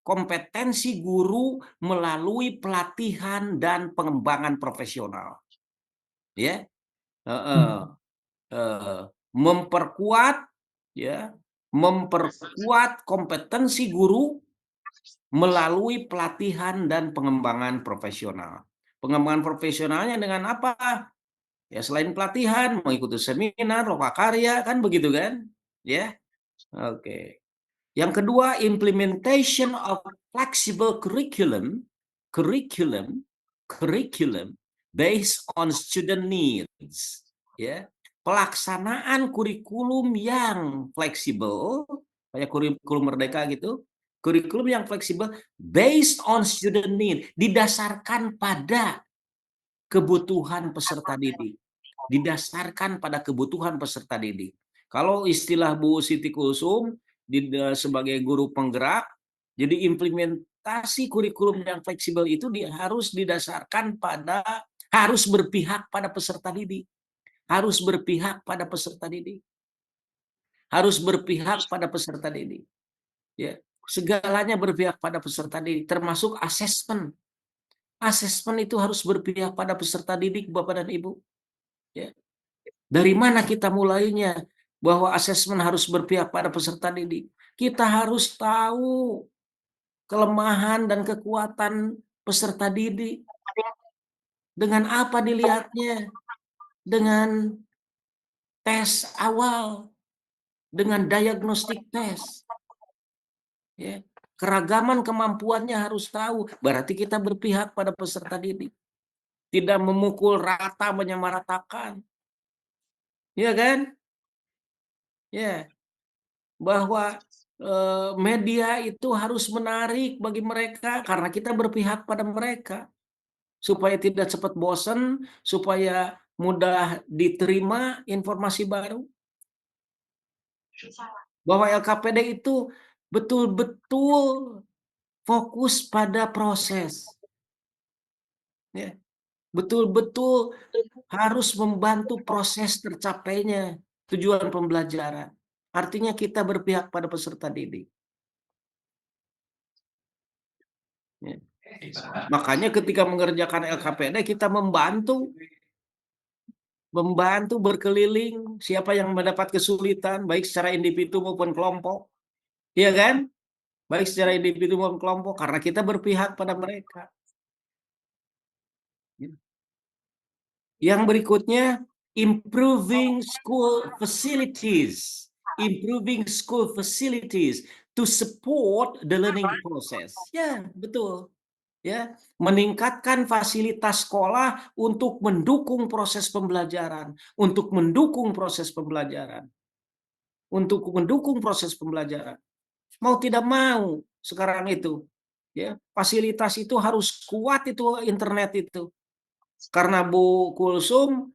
kompetensi guru melalui pelatihan dan pengembangan profesional. Ya. Memperkuat kompetensi guru melalui pelatihan dan pengembangan profesional. Pengembangan profesionalnya dengan apa? Ya selain pelatihan, mengikuti seminar, lokakarya, kan begitu kan? Ya, oke. Yang kedua, implementation of flexible curriculum based on student needs. Ya, pelaksanaan kurikulum yang fleksibel, kayak kurikulum merdeka gitu. Kurikulum yang fleksibel based on student need, didasarkan pada kebutuhan peserta didik. Didasarkan pada kebutuhan peserta didik. Kalau istilah Bu Siti Kulsum sebagai guru penggerak, jadi implementasi kurikulum yang fleksibel itu harus didasarkan pada, harus berpihak pada peserta didik. Harus berpihak pada peserta didik. Harus berpihak pada peserta didik. Ya, segalanya berpihak pada peserta didik, termasuk asesmen. Asesmen itu harus berpihak pada peserta didik, Bapak dan Ibu. Ya. Dari mana kita mulainya bahwa asesmen harus berpihak pada peserta didik? Kita harus tahu kelemahan dan kekuatan peserta didik. Dengan apa dilihatnya? Dengan tes awal, dengan diagnostik tes. Ya. Keragaman kemampuannya harus tahu. Berarti kita berpihak pada peserta didik. Tidak memukul rata, menyamaratakan. Ya kan? Ya. Bahwa media itu harus menarik bagi mereka karena kita berpihak pada mereka. Supaya tidak cepat bosan, supaya mudah diterima informasi baru. Bahwa LKPD itu betul-betul fokus pada proses. Ya. Betul-betul harus membantu proses tercapainya tujuan pembelajaran. Artinya kita berpihak pada peserta didik. Ya. Makanya ketika mengerjakan LKPD kita membantu berkeliling siapa yang mendapat kesulitan baik secara individu maupun kelompok. Iya kan? Baik secara individu maupun kelompok karena kita berpihak pada mereka. Yang berikutnya, improving school facilities to support the learning process. Ya, betul. Ya, meningkatkan fasilitas sekolah untuk mendukung proses pembelajaran, Mau tidak mau sekarang itu, ya, fasilitas itu harus kuat itu internet itu. Karena Bu Kulsum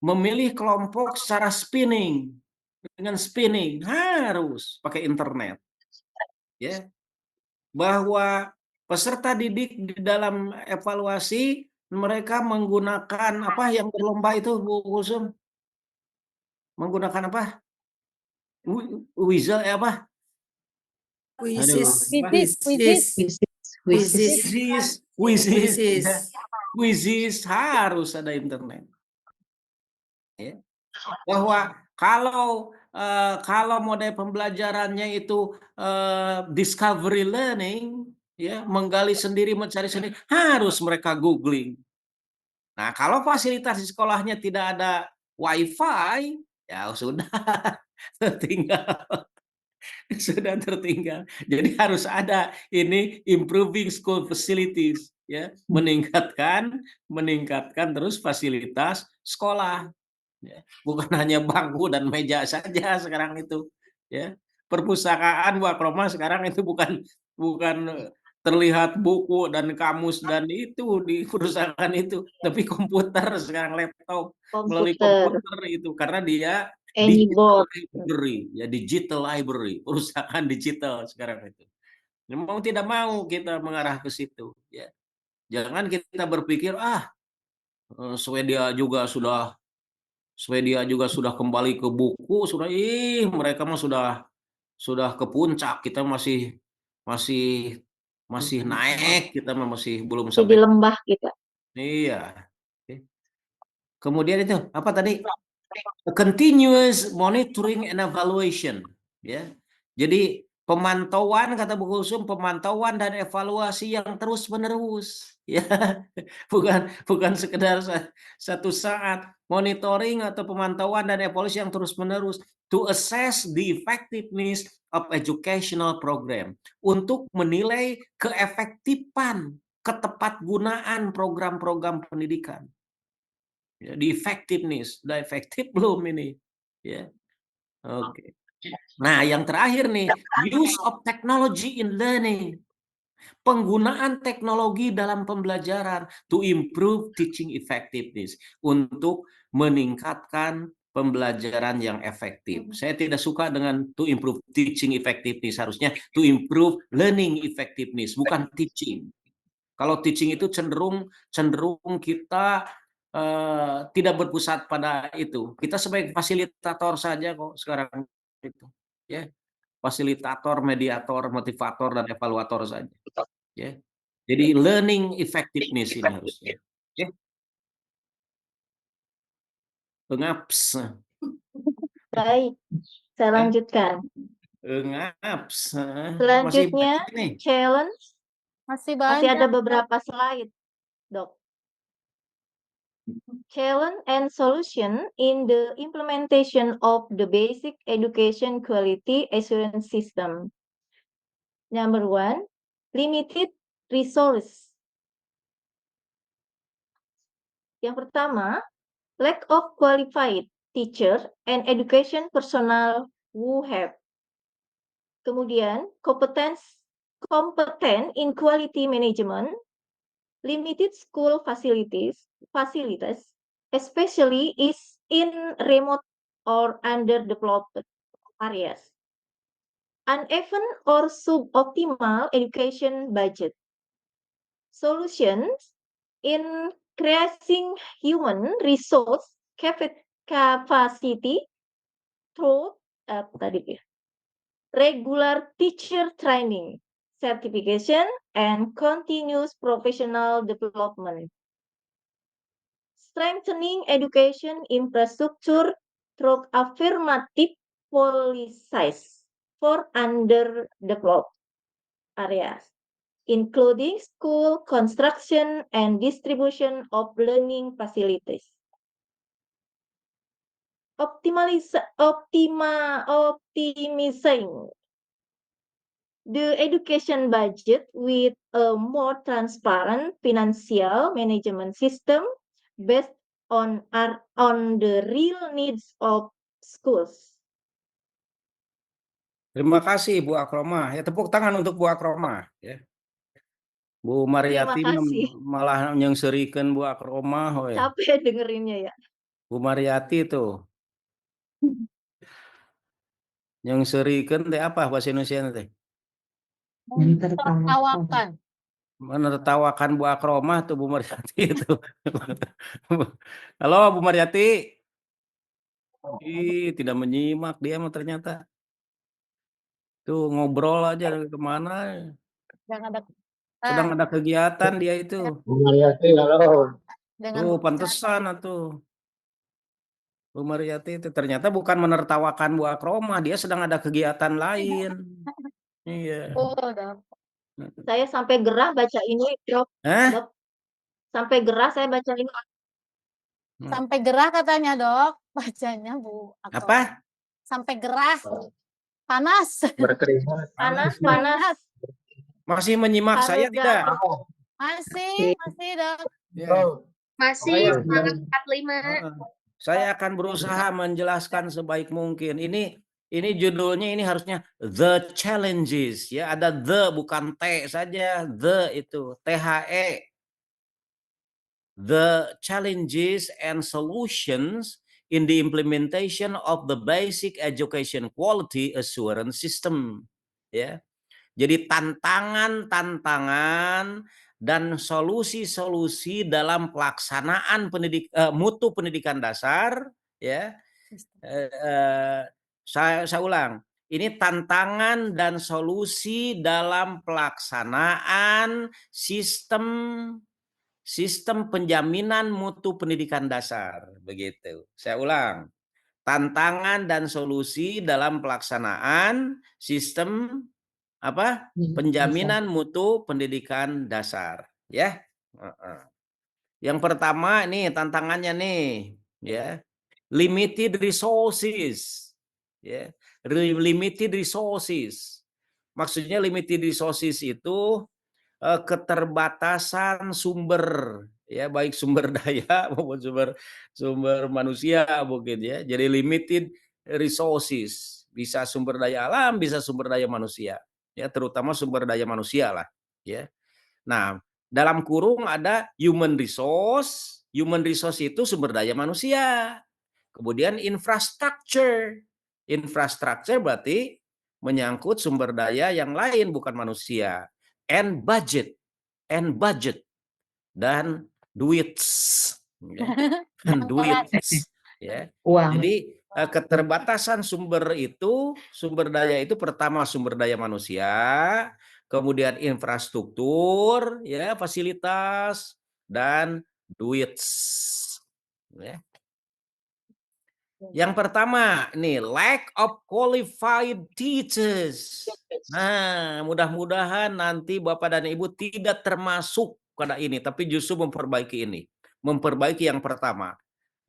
memilih kelompok secara spinning, dengan spinning harus pakai internet, ya. Bahwa peserta didik di dalam evaluasi mereka menggunakan apa yang berlomba itu Bu Kulsum? Menggunakan apa? Wizard apa? Aduh, apa? Quizzes harus ada internet. Ya. Bahwa kalau model pembelajarannya itu discovery learning, ya, menggali sendiri, mencari sendiri, harus mereka googling. Nah, kalau fasilitas di sekolahnya tidak ada WiFi, ya sudah tertinggal. Sudah tertinggal. Jadi harus ada ini improving school facilities, ya, meningkatkan terus fasilitas sekolah. Ya, bukan hanya bangku dan meja saja sekarang itu, ya. Perpustakaan Bu Akroma sekarang itu bukan bukan terlihat buku dan kamus dan itu di perusahaan itu, tapi komputer sekarang, laptop, melalui Komputer, komputer itu karena dia digital AnyBook. library, ya digital library, perusahaan digital sekarang itu. Mau tidak mau kita mengarah ke situ, ya. Jangan kita berpikir, Swedia juga sudah kembali ke buku, mereka mah sudah ke puncak, kita masih masih masih naik, kita mah masih belum Masih di sampai. lembah kita. Iya. Oke. Kemudian itu apa tadi? Continuous monitoring and evaluation, ya. Jadi pemantauan, kata Bu Kulsum, pemantauan dan evaluasi yang terus-menerus, ya. Bukan sekedar satu saat, monitoring atau pemantauan dan evaluasi yang terus-menerus to assess the effectiveness of educational program, untuk menilai keefektifan, ketepatgunaan program-program pendidikan. Ya, the effectiveness, udah efektif belum ini? Ya, oke. Nah, yang terakhir nih, use of technology in learning. Penggunaan teknologi dalam pembelajaran to improve teaching effectiveness, untuk meningkatkan pembelajaran yang efektif. Saya tidak suka dengan to improve teaching effectiveness, harusnya to improve learning effectiveness, bukan teaching. Kalau teaching itu cenderung kita tidak berpusat pada itu. Kita sebagai fasilitator saja kok sekarang itu, ya. Fasilitator, mediator, motivator, dan evaluator saja, ya. Jadi learning effectiveness ini harusnya. Ya, engaps. Baik, saya Ya, lanjutkan. engaps. Masih Selanjutnya, banyak nih. challenge. Masih Masih banyak. ada beberapa slide, Dok. Challenge and solution in the implementation of the basic education quality assurance system. Number one, limited resource. Yang pertama, lack of qualified teacher and education personnel who have. Kemudian, competent in quality management, limited school facilities, especially is in remote or underdeveloped areas. Uneven or suboptimal education budget. Solutions in creating human resource capacity through regular teacher training, certification, and continuous professional development. Strengthening education infrastructure through affirmative policies for underdeveloped areas, including school construction and distribution of learning facilities. Optimizing the education budget with a more transparent financial management system based on the real needs of schools. Terima kasih Bu Akroma. Ya, tepuk tangan untuk Bu Akroma, ya. Bu Terima Mariati kasih. malah nyengserikan Bu Akromah, we. Capek dengerinnya ya. Bu Mariati tuh nyengserikan teh apa bahasa Indonesia teh? Menertawakan. Menertawakan Bu Akromah tuh Bu Mariati itu. Halo Bu Mariati. Ih, tidak menyimak dia mah ternyata. Tuh ngobrol aja kemana. Yang ada Sedang ada kegiatan dia itu. Bu Mariati, halo. dengan Tuh pantesan atuh. Bu Mariati itu ternyata bukan menertawakan Bu Akromah, dia sedang ada kegiatan lain. Iya. udah. Saya sampai gerah baca ini, Dok. Hah? Dok, sampai gerah saya baca ini. Sampai gerah katanya, Dok. Bacanya Bu Akrom. Apa? Sampai gerah. Panas. Berkeringat. Panas, Iya. panas. Masih menyimak saya Harus tidak? Masih, Dok. Ya. Masih Iya. semangat 45. Saya akan berusaha menjelaskan sebaik mungkin. Ini judulnya ini harusnya The Challenges ya, ada the bukan T saja, the itu THE. The challenges and solutions in the implementation of the basic education quality assurance system. Ya. Jadi tantangan-tantangan dan solusi-solusi dalam pelaksanaan mutu pendidikan dasar, ya. Saya ulang. Ini tantangan dan solusi dalam pelaksanaan sistem penjaminan mutu pendidikan dasar, begitu. Saya ulang. Tantangan dan solusi dalam pelaksanaan sistem penjaminan mutu pendidikan dasar, ya. Yang pertama nih tantangannya nih, ya. Limited resources. Ya. Limited resources. Maksudnya limited resources itu keterbatasan sumber, ya, baik sumber daya maupun sumber manusia mungkin, ya. Jadi limited resources, bisa sumber daya alam, bisa sumber daya manusia, ya, terutama sumber daya manusia lah, ya. Nah, dalam kurung ada human resource. Human resource itu sumber daya manusia. Kemudian infrastructure. Infrastructure berarti menyangkut sumber daya yang lain bukan manusia. And budget. And budget. Dan duit. Dan duit. Ya. Jadi keterbatasan sumber daya itu pertama sumber daya manusia, kemudian infrastruktur, ya, fasilitas, dan duit. Ya. Yang pertama, nih, lack of qualified teachers. Nah, mudah-mudahan nanti Bapak dan Ibu tidak termasuk pada ini, tapi justru memperbaiki ini. Memperbaiki yang pertama.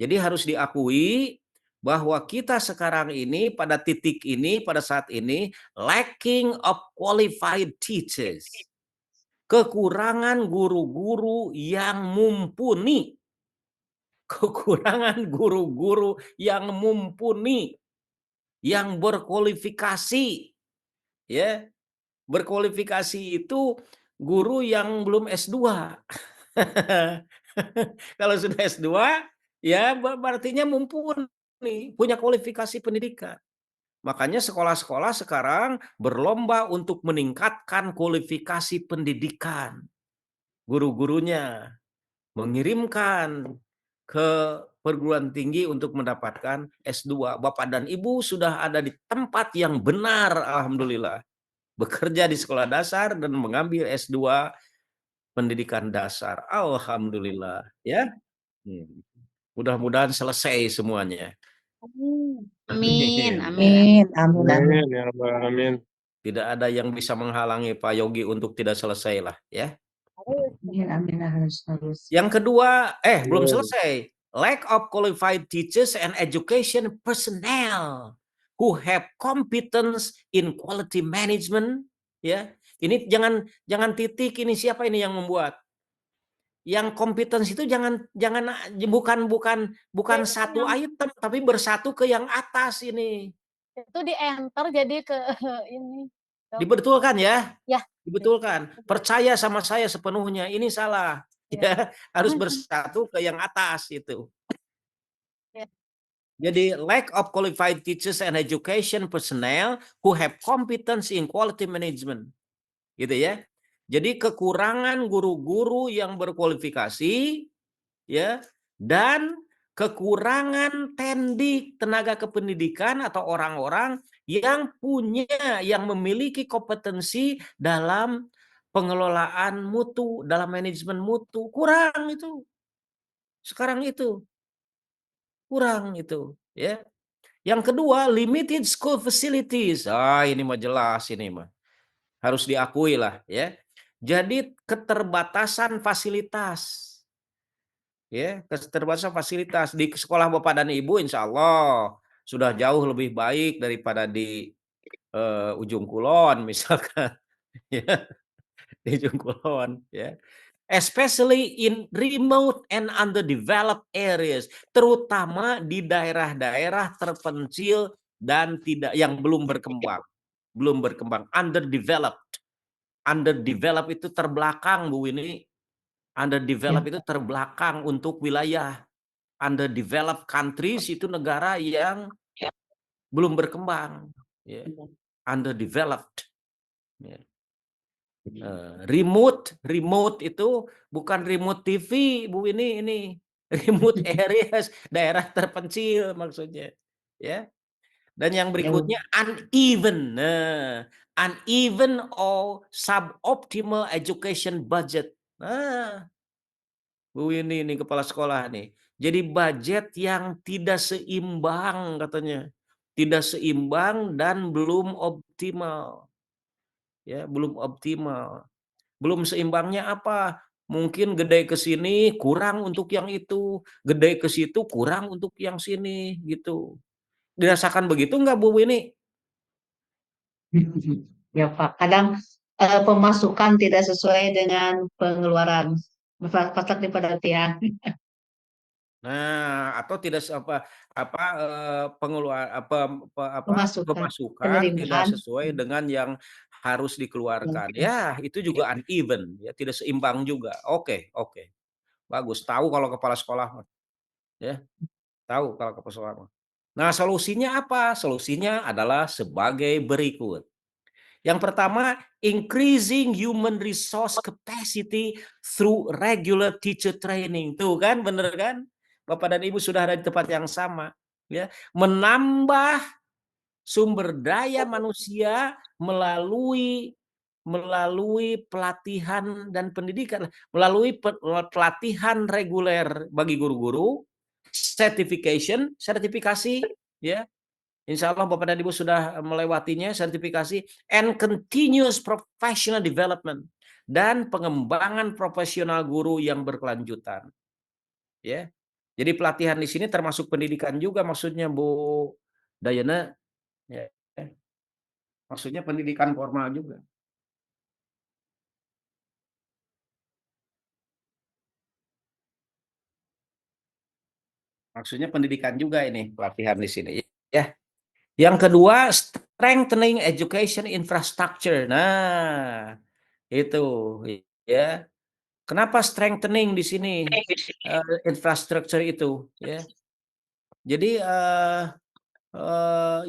Jadi harus diakui bahwa kita sekarang ini, pada titik ini, pada saat ini, lacking of qualified teachers. Kekurangan guru-guru yang mumpuni. Kekurangan guru-guru yang mumpuni, yang berkualifikasi, ya. Berkualifikasi itu guru yang belum S2. Kalau sudah S2, ya berartinya mumpuni, punya kualifikasi pendidikan. Makanya sekolah-sekolah sekarang berlomba untuk meningkatkan kualifikasi pendidikan. Guru-gurunya mengirimkan ke perguruan tinggi untuk mendapatkan S2. Bapak dan Ibu sudah ada di tempat yang benar, alhamdulillah. Bekerja di sekolah dasar dan mengambil S2 pendidikan dasar. Alhamdulillah, ya. Mudah-mudahan selesai semuanya. Amin, amin. Amin, ya Rabbal Alamin. Tidak ada yang bisa menghalangi Pak Yogi untuk tidak selesai lah, ya. Yang kedua, belum selesai. Lack of qualified teachers and education personnel who have competence in quality management, ya. Ini jangan titik, ini siapa ini yang membuat? Yang competence itu bukan satu item tapi bersatu ke yang atas ini. Itu di enter jadi ke ini. Dibetulkan ya? Ya. Dibetulkan. Percaya sama saya sepenuhnya, ini salah. Ya, harus bersatu ke yang atas itu. Ya. Jadi lack of qualified teachers and education personnel who have competence in quality management. Gitu ya. Jadi kekurangan guru-guru yang berkualifikasi ya dan kekurangan tendik tenaga kependidikan atau orang-orang yang memiliki kompetensi dalam pengelolaan mutu, dalam manajemen mutu. Kurang itu. Sekarang itu. Kurang itu, ya. Yang kedua, limited school facilities. Ini mah jelas ini mah. Harus diakui lah, ya. Jadi keterbatasan fasilitas. Ya, keterbatasan fasilitas di sekolah Bapak dan Ibu insya Allah sudah jauh lebih baik daripada di ujung kulon misalkan ya, di ujung kulon ya. Especially in remote and underdeveloped areas, terutama di daerah-daerah terpencil dan yang belum berkembang, underdeveloped. Underdeveloped itu terbelakang, Bu Winnie. Underdeveloped itu terbelakang untuk wilayah. Underdeveloped countries itu negara yang belum berkembang, ya. Underdeveloped. Ya. Remote itu bukan remote TV, Bu, ini remote areas, daerah terpencil maksudnya, ya. Dan yang berikutnya uneven. Uneven or suboptimal education budget. Bu ini kepala sekolah nih. Jadi budget yang tidak seimbang katanya. Tidak seimbang dan belum optimal. Ya, belum optimal. Belum seimbangnya apa? Mungkin gede ke sini kurang untuk yang itu, gede ke situ kurang untuk yang sini gitu. Dirasakan begitu nggak Bu Winnie? Ya Pak, kadang pemasukan tidak sesuai dengan pengeluaran. Pasak di perhatian. Nah, atau tidak Pemasukan, pemasukan tidak penerimaan. sesuai dengan yang harus dikeluarkan. Ya, itu juga uneven, ya tidak seimbang juga. Oke. Bagus, tahu kalau kepala sekolah mah, ya. Tahu kalau kepala sekolah mah. Nah, solusinya apa? Solusinya adalah sebagai berikut. Yang pertama, increasing human resource capacity through regular teacher training. Tuh kan, bener kan? Bapak dan Ibu sudah ada di tempat yang sama. Ya, menambah sumber daya manusia melalui pelatihan dan pendidikan, melalui pelatihan reguler bagi guru-guru, sertifikasi, ya. Insya Allah Bapak dan Ibu sudah melewatinya, sertifikasi, and continuous professional development, dan pengembangan profesional guru yang berkelanjutan. Ya, jadi pelatihan di sini termasuk pendidikan juga maksudnya Bu Dayana. Ya, maksudnya pendidikan formal juga. Maksudnya pendidikan juga ini pelatihan di sini. Ya. Yang kedua, strengthening education infrastructure. Nah, itu ya. Kenapa strengthening di sini infrastructure itu? Ya. Jadi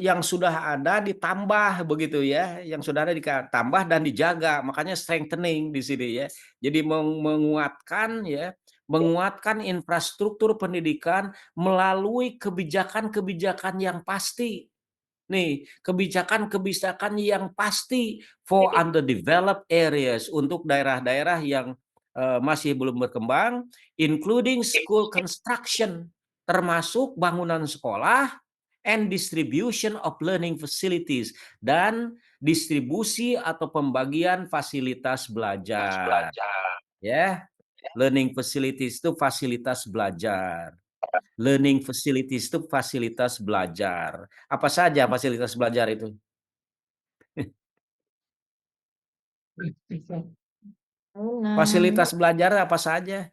yang sudah ada ditambah begitu ya, yang sudah ada ditambah dan dijaga, makanya strengthening di sini ya. Jadi menguatkan ya, menguatkan infrastruktur pendidikan melalui kebijakan-kebijakan yang pasti. Nih, kebijakan-kebijakan yang pasti for underdeveloped areas, untuk daerah-daerah yang masih belum berkembang, including school construction, termasuk bangunan sekolah, and distribution of learning facilities, dan distribusi atau pembagian fasilitas belajar. Ya, learning facilities itu fasilitas belajar. Learning facilities itu fasilitas belajar. Apa saja fasilitas belajar itu? Fasilitas belajar apa saja?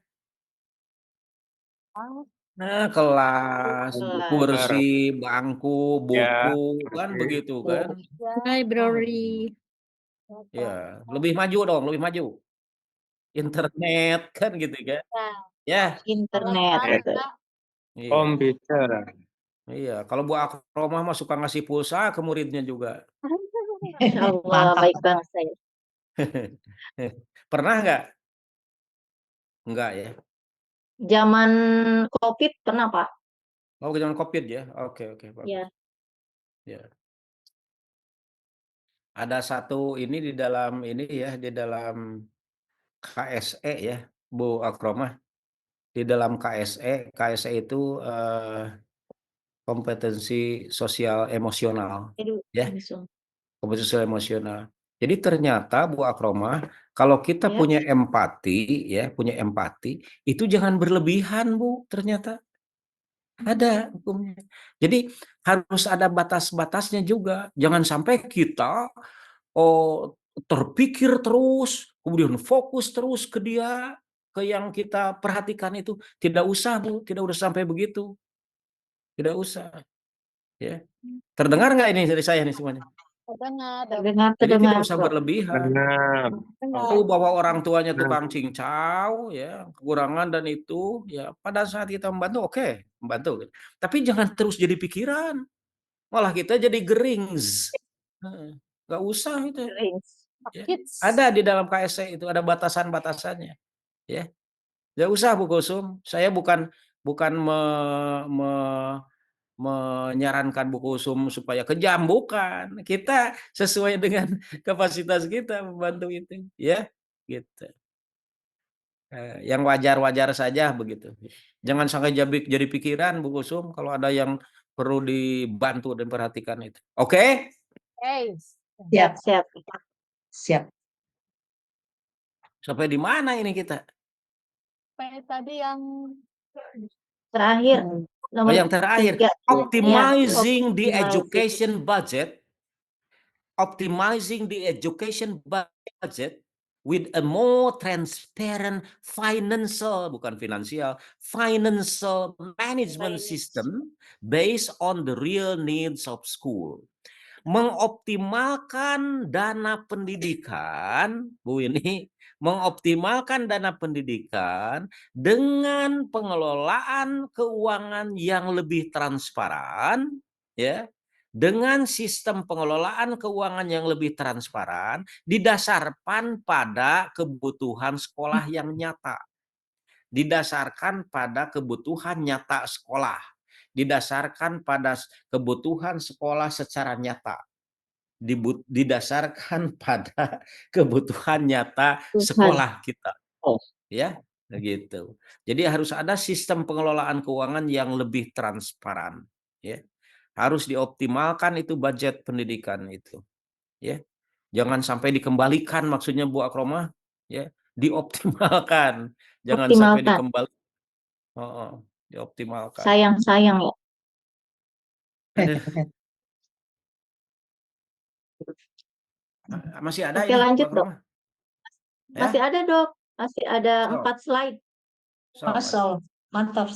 Nah, kelas, kursi, bangku, buku, kan begitu kan? Library. Ya, lebih maju dong, lebih maju. Internet kan gitu kan. Nah, Ya, Internet. sekarang Betul. Kak, iya. Komputer. Iya, kalau Bu Akromah mah suka ngasih pulsa ke muridnya juga. Insya Allah, Mantap. baik banget saya. Pernah nggak? Enggak ya. Zaman COVID pernah, Pak? Oh, zaman COVID ya. Oke, oke, bagus. Ya. Ya. Ada satu ini di dalam ini ya, di dalam KSE ya, Bu Akromah. Di dalam KSE, KSE itu kompetensi sosial emosional ya, Langsung. kompetensi sosial emosional. Jadi ternyata Bu Akromah, kalau kita Ya. punya empati ya, punya empati, itu jangan berlebihan Bu, ternyata. Ada hukumnya. Jadi harus ada batas-batasnya juga. Jangan sampai kita terpikir terus, kemudian fokus terus ke dia, ke yang kita perhatikan itu. Tidak usah Bu, tidak usah sampai begitu. Tidak usah. Ya. Terdengar nggak ini dari saya nih semuanya? terdengar, Terdengar, Jadi tidak terdengar, usah Bro. berlebihan. Benar. Tahu bahwa orang tuanya Benar. tukang cincau, ya kekurangan dan itu, ya pada saat kita membantu, oke, membantu. Tapi jangan terus jadi pikiran, malah kita jadi gerings. Heeh, nggak usah itu. Drinks. Ya. kids. Ada di dalam KSC itu ada batasan-batasannya. Ya, nggak usah Bu Kusum. Saya bukan bukan menyarankan Bu Kusum supaya kejam, bukan. Kita sesuai dengan kapasitas kita membantu itu, ya, gitu. Yang wajar-wajar saja begitu. Jangan sampai jadi pikiran Bu Kusum kalau ada yang perlu dibantu dan perhatikan itu. Oke? Hey, Siap, Siap. siap. Sampai di mana ini kita? tadi yang Terakhir, nomor yang terakhir, 3. optimizing the education budget. Optimizing the education budget with a more transparent financial, bukan finansial, financial management system based on the real needs of school. Mengoptimalkan dana pendidikan, Bu ini, mengoptimalkan dana pendidikan dengan pengelolaan keuangan yang lebih transparan, ya, dengan sistem pengelolaan keuangan yang lebih transparan didasarkan pada kebutuhan sekolah yang nyata. Didasarkan pada kebutuhan nyata sekolah. Didasarkan pada kebutuhan sekolah secara nyata. Didasarkan pada kebutuhan nyata sekolah kita. Ya, begitu. Jadi harus ada sistem pengelolaan keuangan yang lebih transparan, ya. Harus dioptimalkan itu budget pendidikan itu, ya. Jangan sampai dikembalikan maksudnya Bu Akromah, ya. Dioptimalkan. Jangan sampai Optimalkan. dioptimalkan. Sayang-sayang ya. Aduh. Masih ada Oke, ini lanjut, Bu Dok. Akromah? Masih ada, Dok. Masih ada So. 4 slide. Masuk. Mantap.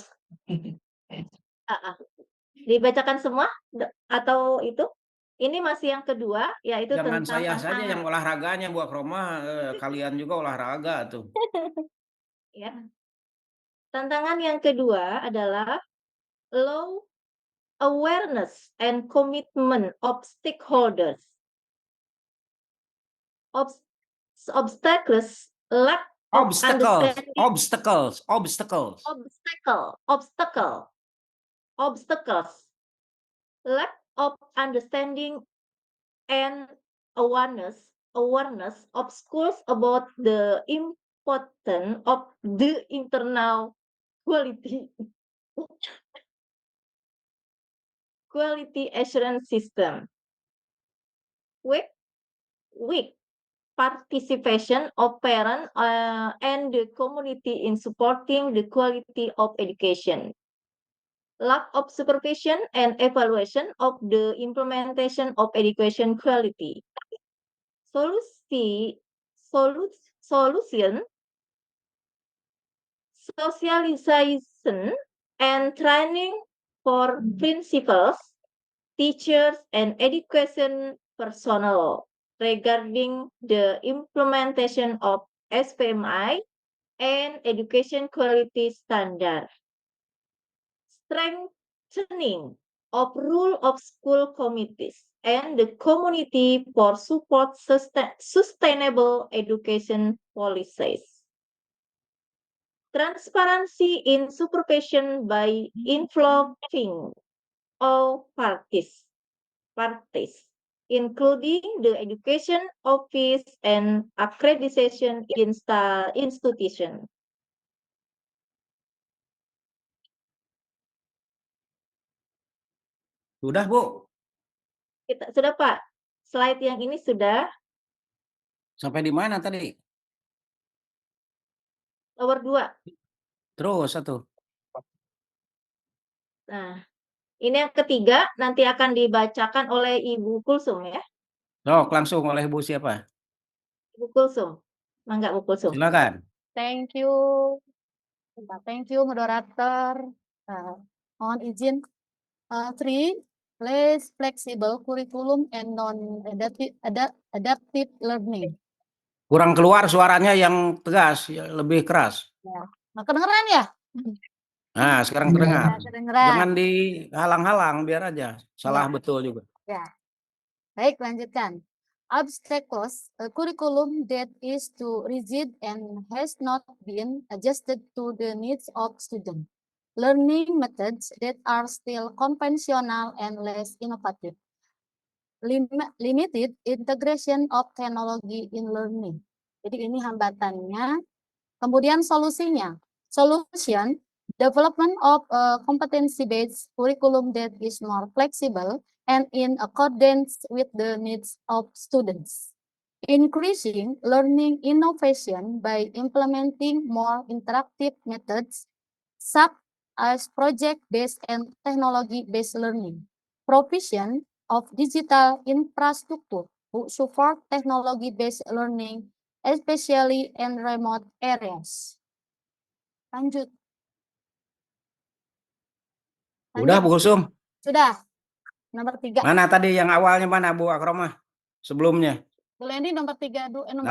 Dibacakan semua atau itu? Ini masih yang kedua, yaitu Jangan tentang saya saja tantangan. yang olahraganya Bu Akromah, kalian juga olahraga tuh. Ya. Tantangan yang kedua adalah low awareness and commitment of stakeholders. Obstacles, lack of understanding. Obstacles. Lack of understanding and awareness of schools about the importance of the internal quality assurance system. Weak participation of parents and the community in supporting the quality of education. Lack of supervision and evaluation of the implementation of education quality. Solution, socialization and training for principals, teachers, and education personnel. regarding the implementation of SPMI and education quality standard. Strengthening of role of school committees and the community for support sustainable education policies. Transparency in supervision by involving all parties, including the education office and accreditation institution. Sudah, Bu? Sudah, Pak. Slide yang ini sudah. Sampai di mana tadi? Nomor 2. Terus satu. Nah, ini yang ketiga nanti akan dibacakan oleh Ibu Kulsum ya. Sok, langsung oleh Bu siapa? Ibu Kulsum. Mangga Bu Kulsum. Silakan. Thank you. Thank you, moderator. Mohon izin. 3. Less flexible curriculum and non-adaptive learning. Kurang keluar suaranya yang tegas, ya, lebih keras. Ya. Nah, kedengeran ya? Nah, sekarang terdengar. Kedengeran. Jangan dihalang-halang, biar aja. Salah Ya. betul juga. Ya. Baik, lanjutkan. Obstacles, a curriculum that is too rigid and has not been adjusted to the needs of students. Learning methods that are still conventional and less innovative. Limited integration of technology in learning. Jadi ini hambatannya. Kemudian solusinya. Solution, development of a competency-based curriculum that is more flexible and in accordance with the needs of students. Increasing learning innovation by implementing more interactive methods, such as project-based and technology-based learning. Provision of digital infrastructure to support technology-based learning, especially in remote areas. Lanjut. Udah, Bu Kusum? Sudah. Nomor 3. Mana tadi yang awalnya mana, Bu Akromah? Sebelumnya. Bu Lendi nomor 3. Nomor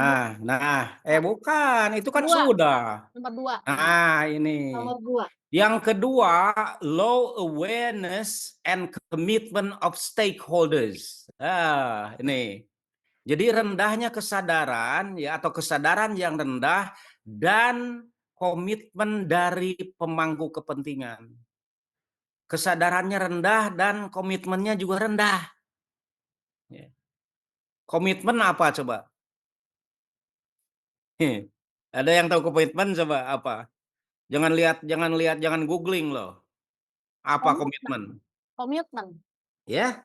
Bukan. Itu kan 2. sudah. Nomor 2. Nah, ini. Nomor 2. Yang kedua, low awareness and commitment of stakeholders. Ini. Jadi rendahnya kesadaran ya, atau kesadaran yang rendah dan komitmen dari pemangku kepentingan. Kesadarannya rendah dan komitmennya juga rendah. Komitmen apa coba? Ada yang tahu komitmen coba apa? Jangan googling loh. Apa komitmen? Komitmen. Ya?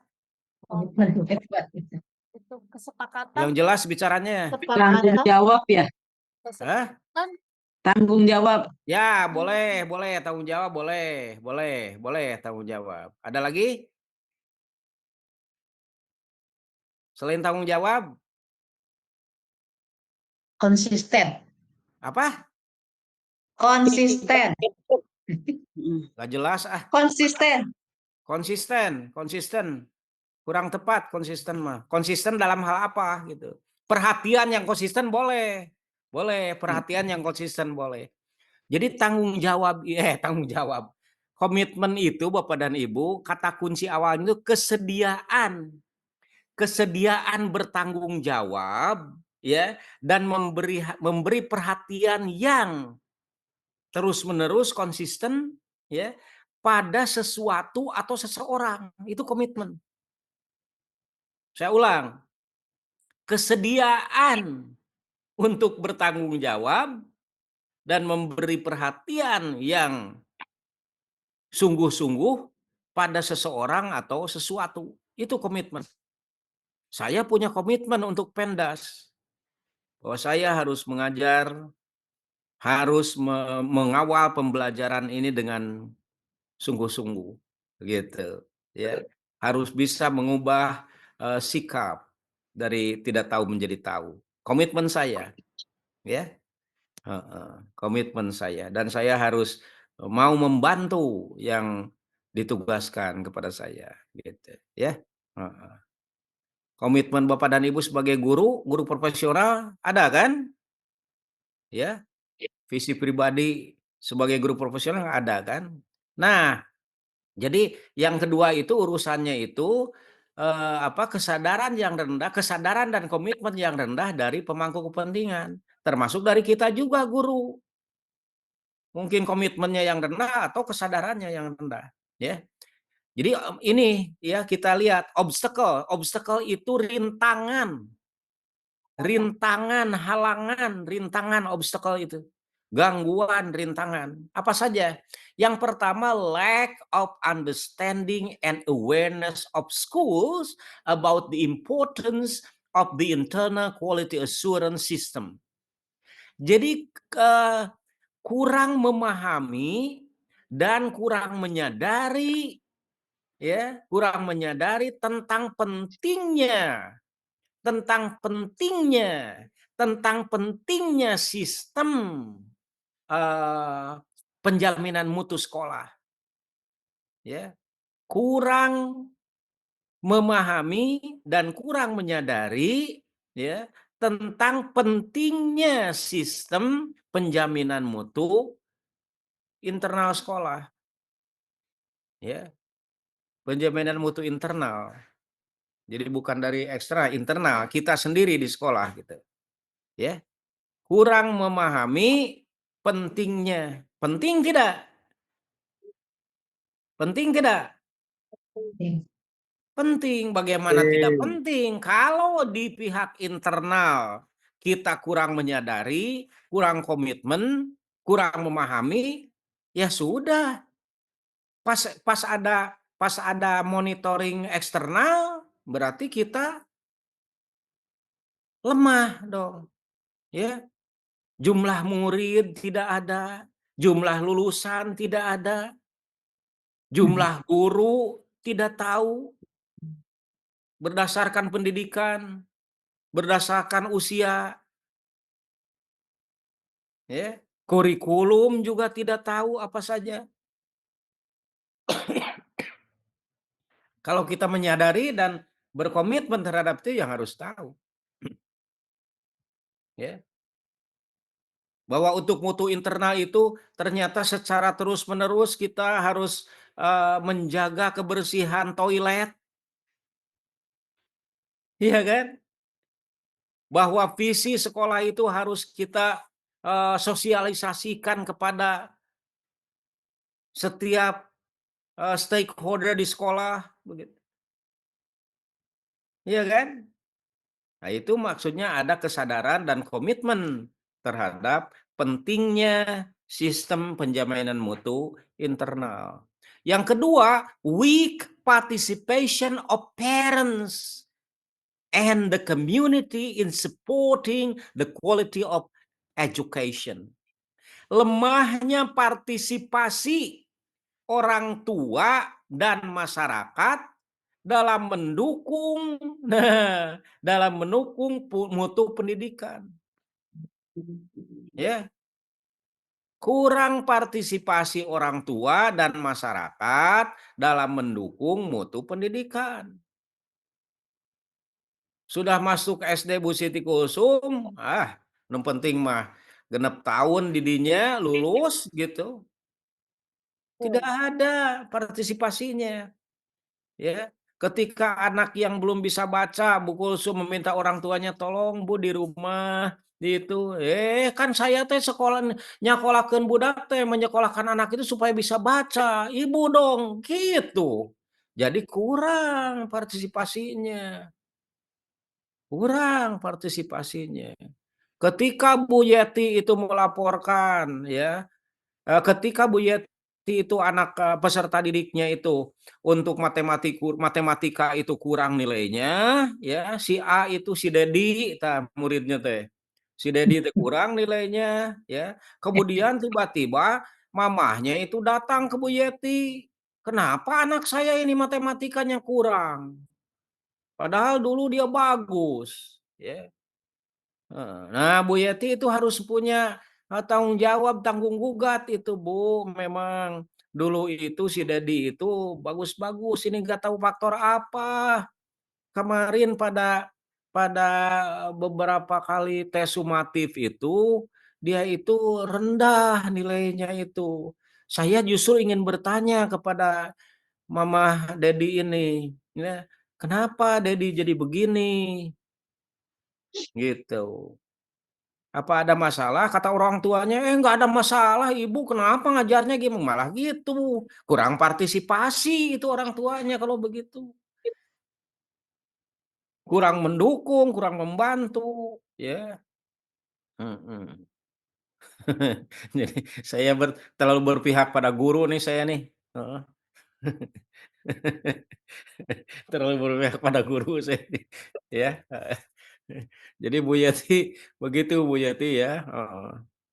Itu kesepakatan. Yang jelas bicaranya. Tanggung jawab ya. Hah? Tanggung jawab. Ya, boleh tanggung jawab, boleh tanggung jawab. Ada lagi? Selain tanggung jawab? Konsisten. Apa? Konsisten. Gak jelas ah. Konsisten. Konsisten. Kurang tepat konsisten mah. Konsisten dalam hal apa gitu. Perhatian yang konsisten boleh. Perhatian yang konsisten boleh. Jadi tanggung jawab. Komitmen itu Bapak dan Ibu, kata kunci awalnya itu kesediaan. Kesediaan bertanggung jawab ya, dan memberi perhatian yang terus-menerus konsisten ya pada sesuatu atau seseorang. Itu komitmen. Saya ulang. Kesediaan untuk bertanggung jawab dan memberi perhatian yang sungguh-sungguh pada seseorang atau sesuatu. Itu komitmen. Saya punya komitmen untuk Pendas. Bahwa saya harus mengajar, harus mengawal pembelajaran ini dengan sungguh-sungguh. Gitu. Ya. Harus bisa mengubah sikap dari tidak tahu menjadi tahu. Komitmen saya. Ya. Komitmen saya, dan saya harus mau membantu yang ditugaskan kepada saya gitu ya. Komitmen Bapak dan Ibu sebagai guru profesional ada kan? Ya, visi pribadi sebagai guru profesional ada kan? Nah, jadi yang kedua itu urusannya itu kesadaran yang rendah, kesadaran dan komitmen yang rendah dari pemangku kepentingan, termasuk dari kita juga guru. Mungkin komitmennya yang rendah atau kesadarannya yang rendah, ya. Jadi ini ya kita lihat obstacle itu rintangan, halangan, obstacle itu. Gangguan, rintangan. Apa saja? Yang pertama, lack of understanding and awareness of schools about the importance of the internal quality assurance system. Jadi kurang memahami dan kurang menyadari tentang pentingnya sistem penjaminan mutu sekolah, ya. Kurang memahami dan kurang menyadari, ya, tentang pentingnya sistem penjaminan mutu internal sekolah, ya. Penjaminan mutu internal. Jadi bukan dari ekstra, internal, kita sendiri di sekolah gitu. Ya. Kurang memahami pentingnya. Penting tidak? Penting tidak? Penting. Bagaimana tidak penting? Kalau di pihak internal kita kurang menyadari, kurang komitmen, kurang memahami, ya sudah. Pas ada monitoring eksternal, berarti kita lemah dong. Ya. Jumlah murid tidak ada, jumlah lulusan tidak ada, jumlah guru tidak tahu, berdasarkan pendidikan, berdasarkan usia, ya. Kurikulum juga tidak tahu apa saja. Kalau kita menyadari dan berkomitmen terhadap itu, yang harus tahu, ya. Bahwa untuk mutu internal itu ternyata secara terus-menerus kita harus menjaga kebersihan toilet. Iya kan? Bahwa visi sekolah itu harus kita sosialisasikan kepada setiap stakeholder di sekolah, begitu. Iya kan? Nah, itu maksudnya ada kesadaran dan komitmen terhadap pentingnya sistem penjaminan mutu internal. Yang kedua, weak participation of parents and the community in supporting the quality of education. Lemahnya partisipasi orang tua dan masyarakat dalam mendukung mutu pendidikan. Ya. Kurang partisipasi orang tua dan masyarakat dalam mendukung mutu pendidikan. Sudah masuk SD Bu Siti Kusum, yang penting mah genep tahun didinya lulus gitu. Tidak ada partisipasinya. Ya, ketika anak yang belum bisa baca, Bu Kulsum meminta orang tuanya, tolong Bu di rumah itu. Kan saya teh sekolah nyakolahkeun budak teh menyekolahkan anak itu supaya bisa baca. Ibu dong, gitu. Jadi kurang partisipasinya. Kurang partisipasinya. Ketika Bu Yeti itu melaporkan, ya, ketika Bu Yeti itu anak peserta didiknya itu untuk matematika itu kurang nilainya, ya, si A itu si Dedi, muridnya teh. Si Dedi teh kurang nilainya, ya. Kemudian tiba-tiba mamahnya itu datang ke Bu Yeti. Kenapa anak saya ini matematikanya kurang? Padahal dulu dia bagus, ya. Nah, Bu Yeti itu harus punya tanggung jawab, tanggung gugat itu, Bu. Memang dulu itu si Dedi itu bagus-bagus, ini nggak tahu faktor apa. kemarin pada beberapa kali tes sumatif itu, dia itu rendah nilainya itu. Saya justru ingin bertanya kepada Mama Dedi ini, ya, kenapa Dedi jadi begini? Gitu. Apa ada masalah? Kata orang tuanya, nggak ada masalah ibu, kenapa ngajarnya gimana? Malah gitu. Kurang partisipasi itu orang tuanya kalau begitu. Kurang mendukung, kurang membantu, ya. Mm-mm. Jadi saya terlalu berpihak pada guru nih saya nih. Heeh. Terlalu berpihak pada guru saya nih, ya. Jadi Bu Yati begitu Bu Yati ya. Heeh.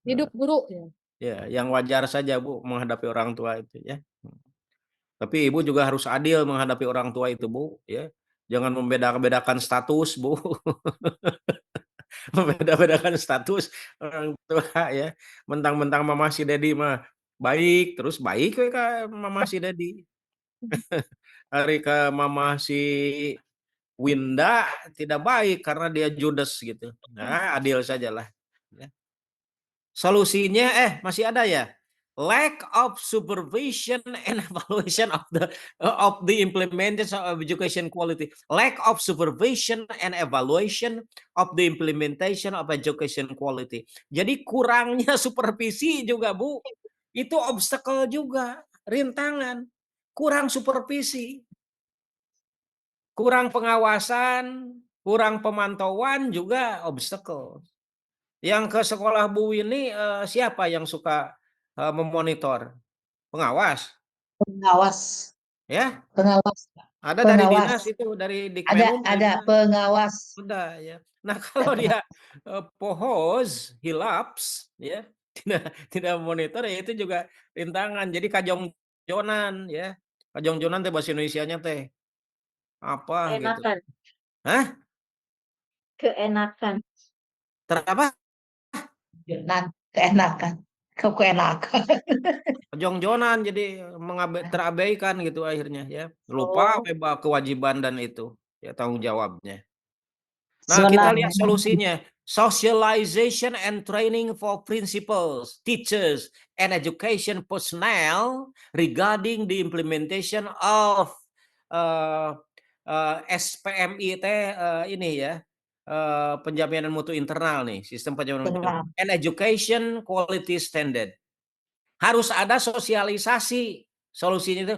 Hidup guru ya. Ya, yang wajar saja Bu menghadapi orang tua itu ya. Tapi Ibu juga harus adil menghadapi orang tua itu Bu, ya. Jangan membeda-bedakan status Bu. Membeda-bedakan status orang tua ya. Mentang-mentang mama si Dedi mah baik, terus baik we ka mama si Dedi. Hari ke mama si Winda tidak baik karena dia judes gitu. Nah, adil sajalah. Ya. Solusinya masih ada ya. Lack of supervision and evaluation of the implementation of education quality. Lack of supervision and evaluation of the implementation of education quality. Jadi kurangnya supervisi juga Bu. Itu obstacle juga, rintangan. Kurang supervisi, kurang pengawasan, kurang pemantauan juga obstacle. Yang ke sekolah Bu ini siapa yang suka memonitor? Pengawas? Pengawas, Ya, pengawas, ada dari pengawas. dinas itu, dari Dikmenum Ada pengawas. ada ya. Nah, kalau dia pohoz, hilaps ya, tidak monitor ya itu juga rintangan. Jadi kajong-jonan ya. Kajong-jonan teh bahasa Indonesianya teh apa gitu. Keenakan, Hah? keenakan. Terapa? Keenakan. Keenakan. Kejong-jonan jadi terabaikan gitu akhirnya ya. Lupa Oh, kewajiban dan itu ya tanggung jawabnya. Nah, kita Zona. lihat solusinya. Socialization and training for principals, teachers, and education personnel regarding the implementation of SPMI ini ya, penjaminan mutu internal nih, sistem penjaminan mutu internal. And education quality standard. Harus ada sosialisasi. Solusinya itu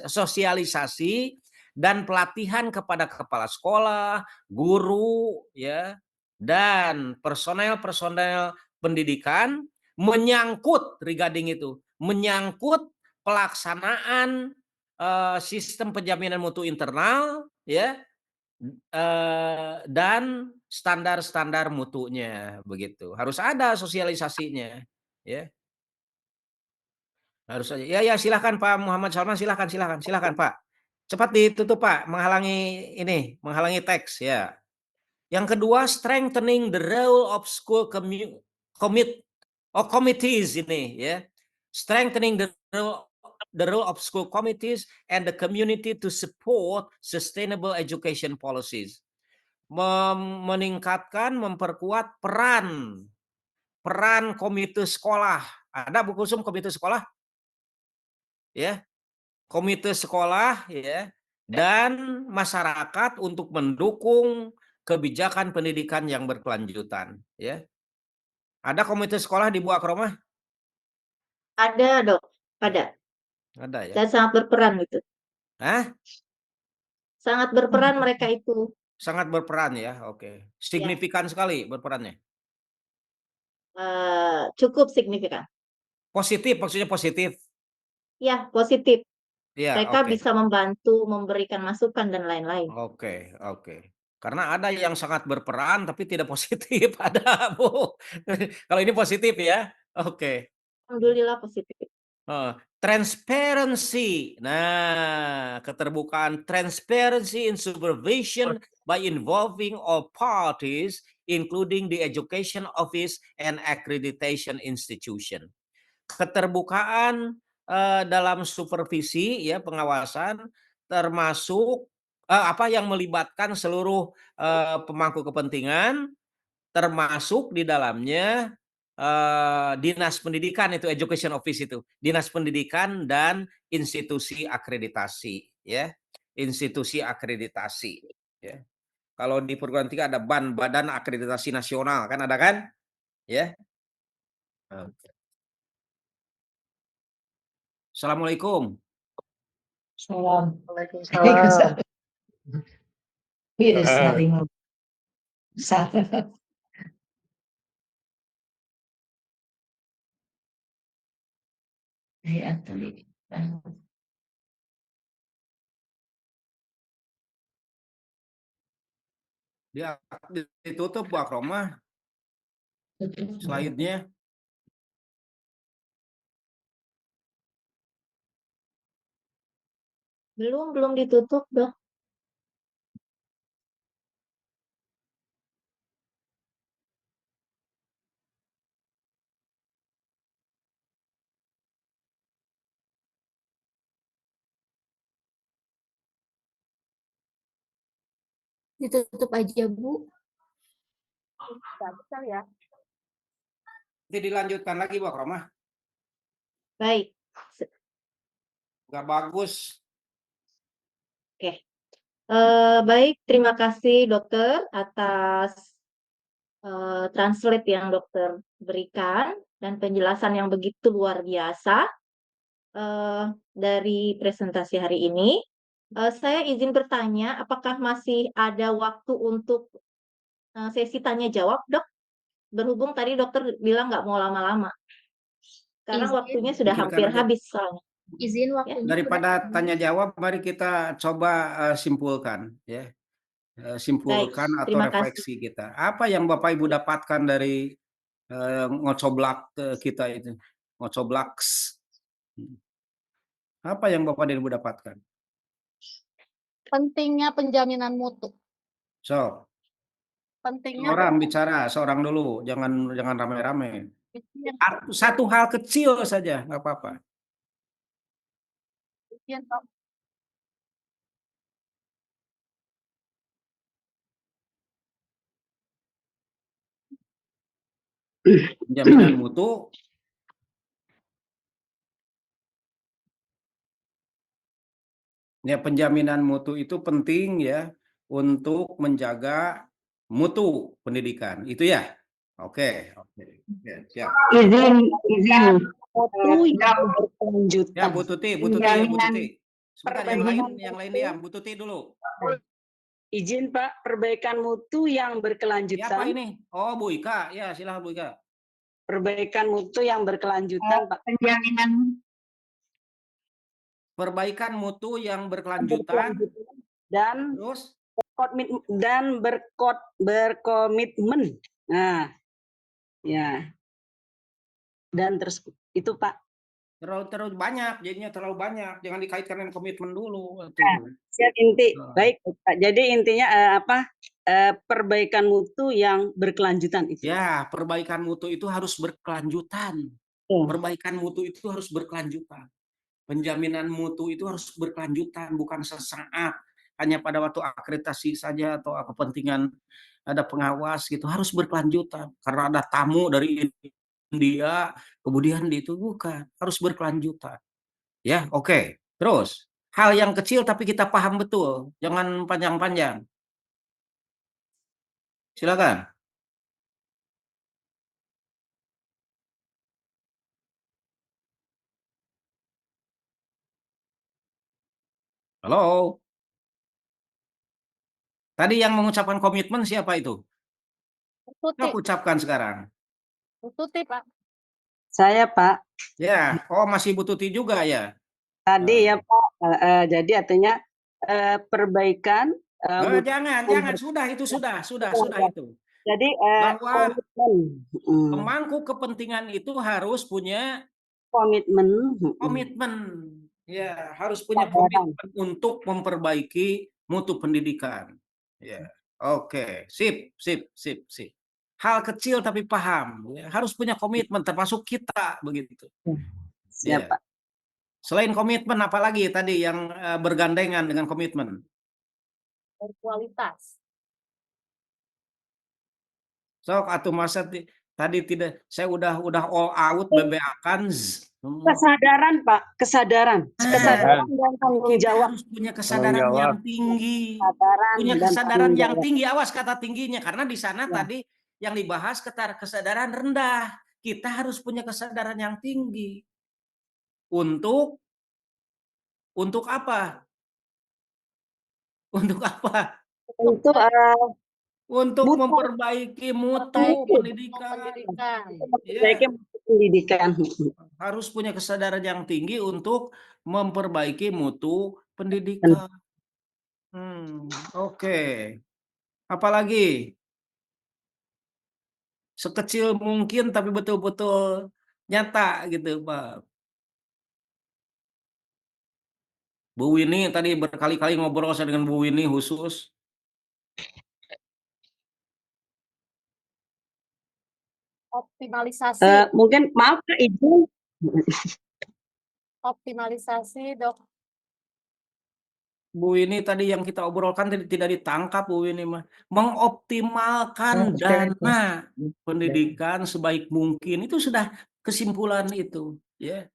sosialisasi dan pelatihan kepada kepala sekolah, guru, ya, dan personel-personel pendidikan menyangkut regarding itu, menyangkut pelaksanaan sistem penjaminan mutu internal, ya, dan standar-standar mutunya begitu. Harus ada sosialisasinya, ya. Harus saja. Ya, ya, silakan Pak Muhammad Salman, silakan, silakan, silakan Pak. Cepat ditutup Pak, menghalangi teks ya. Yang kedua, strengthening the role of school committees ini ya. Strengthening the role of school committees and the community to support sustainable education policies. Meningkatkan, memperkuat peran komite sekolah. Ada Bu Kusum komite sekolah? Ya, komite sekolah ya dan masyarakat untuk mendukung kebijakan pendidikan yang berkelanjutan ya. Ada komite sekolah di Bu Akromah? ada dok, Ya, ada. ada ya. Dan sangat berperan gitu. Hah? Sangat berperan mereka itu. Sangat berperan ya. Oke. Signifikan sekali berperannya. Cukup signifikan. Positif, maksudnya positif. Ya, positif. Ya, Mereka oke. bisa membantu, memberikan masukan dan lain-lain. Oke, oke. Karena ada yang sangat berperan tapi tidak positif, ada Bu. Kalau ini positif ya. Oke. Alhamdulillah positif. Transparency. Nah, keterbukaan, transparency in supervision by involving all parties, including the education office and accreditation institution. Keterbukaan dalam supervisi, ya pengawasan, termasuk yang melibatkan seluruh pemangku kepentingan, termasuk di dalamnya dinas pendidikan, itu education office, itu dinas pendidikan dan institusi akreditasi, ya, institusi akreditasi, ya. Kalau di perguruan tinggi ada BAN, Badan Akreditasi Nasional, kan ada kan, ya. Assalamualaikum. Waalaikumsalam. Bisa 15. Ya, tadi. Dia ditutup Bu Akromah slide-nya. Belum ditutup, Dok. Ditutup aja, Bu. Bisa ya. Nanti dilanjutkan lagi Bu Akromah. Baik. Nggak bagus. Oke. Baik, terima kasih dokter atas translate yang dokter berikan dan penjelasan yang begitu luar biasa dari presentasi hari ini. Saya izin bertanya, apakah masih ada waktu untuk sesi tanya jawab, Dok? Berhubung tadi dokter bilang nggak mau lama-lama. Sekarang waktunya sudah Mungkin hampir karena habis soalnya. Izin waktunya. daripada tanya jawab, mari kita coba simpulkan, ya. Simpulkan Baik, atau terima refleksi kita. Apa yang Bapak Ibu dapatkan dari ngocoblak kita itu, ngocoblaks? Apa yang Bapak dan Ibu dapatkan? Pentingnya penjaminan mutu. So, Pentingnya orang bicara, seorang dulu, jangan rame-rame. izin, Satu hal kecil saja, nggak apa-apa. izin, Pak. Jaminan mutu ya, penjaminan mutu itu penting ya untuk menjaga mutu pendidikan. Itu ya. Oke. Ya, siap. Izin Mutu yang berkelanjutan. Ya, Bu Tuti. Sebentar, yang lain diam. Bu Tuti dulu. Izin Pak, perbaikan mutu yang Siapa berkelanjutan. ini? Oh, Bu Ika. Ya, silahkan Bu Ika. Perbaikan mutu yang berkelanjutan, Pak. Perbaikan mutu yang berkelanjutan. Dan Terus berkomitmen. Nah, ya. Dan terus itu Pak. terlalu banyak, jadinya terlalu banyak. Jangan dikaitkan dengan komitmen dulu. Siap inti. Baik, Pak. Jadi intinya perbaikan mutu yang berkelanjutan itu. Ya, perbaikan mutu itu harus berkelanjutan. Perbaikan mutu itu harus berkelanjutan. Penjaminan mutu itu harus berkelanjutan, bukan sesaat hanya pada waktu akreditasi saja atau kepentingan ada pengawas gitu, harus berkelanjutan. Karena ada tamu dari India, kemudian itu bukan, harus berkelanjutan. Ya, oke. Terus, hal yang kecil tapi kita paham betul, jangan panjang-panjang. Silakan. Halo. Tadi yang mengucapkan komitmen siapa itu? Tuti. Aku ucapkan sekarang. Tuti, Pak. Saya, Pak. Ya, oh masih Bu Tuti juga ya? Tadi ya, Pak. Jadi artinya perbaikan. Jangan, sudah itu. Jadi bahwa komitmen. pemangku kepentingan itu harus punya komitmen. Ya, harus punya komitmen untuk memperbaiki mutu pendidikan. Ya, oke, sip. Hal kecil tapi paham. Ya, harus punya komitmen, termasuk kita begitu. Siap, Pak. Selain komitmen, apalagi tadi yang bergandengan dengan komitmen? berkualitas. Sok atuh masa tadi tidak saya udah all out bebeakan. Kesadaran, Pak, kesadaran. Kesadaran dan tanggung Kita jawab. harus punya kesadaran yang tinggi. Kesadaran Punya dan kesadaran tanggung yang jawab. tinggi, awas kata tingginya, karena di sana Ya. tadi yang dibahas kesadaran rendah. Kita harus punya kesadaran yang tinggi. Untuk apa? Untuk apa? Untuk Untuk mutu. memperbaiki mutu pendidikan. Memperbaiki mutu pendidikan. Harus punya kesadaran yang tinggi untuk memperbaiki mutu pendidikan. Oke. Apalagi? Sekecil mungkin tapi betul-betul nyata gitu, Pak. Bu Winnie tadi berkali-kali ngobrol saya dengan Bu Winnie khusus. Optimalisasi. Mungkin maaf Kak, izin. Optimalisasi, Dok. Bu Winnie tadi yang kita obrolkan tidak ditangkap, Bu Winnie mah. Mengoptimalkan dana pendidikan sebaik mungkin, itu sudah kesimpulan itu, ya.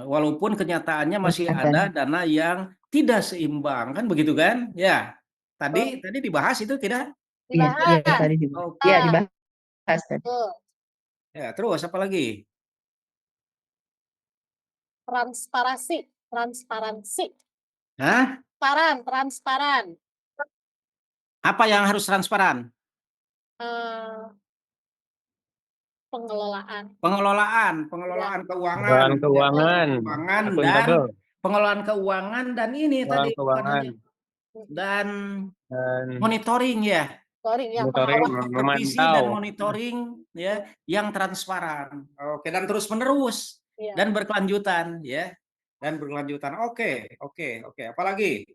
Walaupun kenyataannya masih ada dana yang tidak seimbang, kan begitu kan? Ya. Tadi dibahas itu tidak? Dibahas. tadi Oke. Iya, dibahas tadi. Betul. Ya, terus apa lagi? Transparansi. Hah? Transparan. Apa yang harus transparan? Pengelolaan. Pengelolaan keuangan. Keuangan dan pengelolaan keuangan dan ini tadi bukan hanya dan monitoring ya. Supervisi dan monitoring ya yang transparan. Oke, dan terus menerus dan berkelanjutan ya. Dan berkelanjutan. Oke. Apalagi?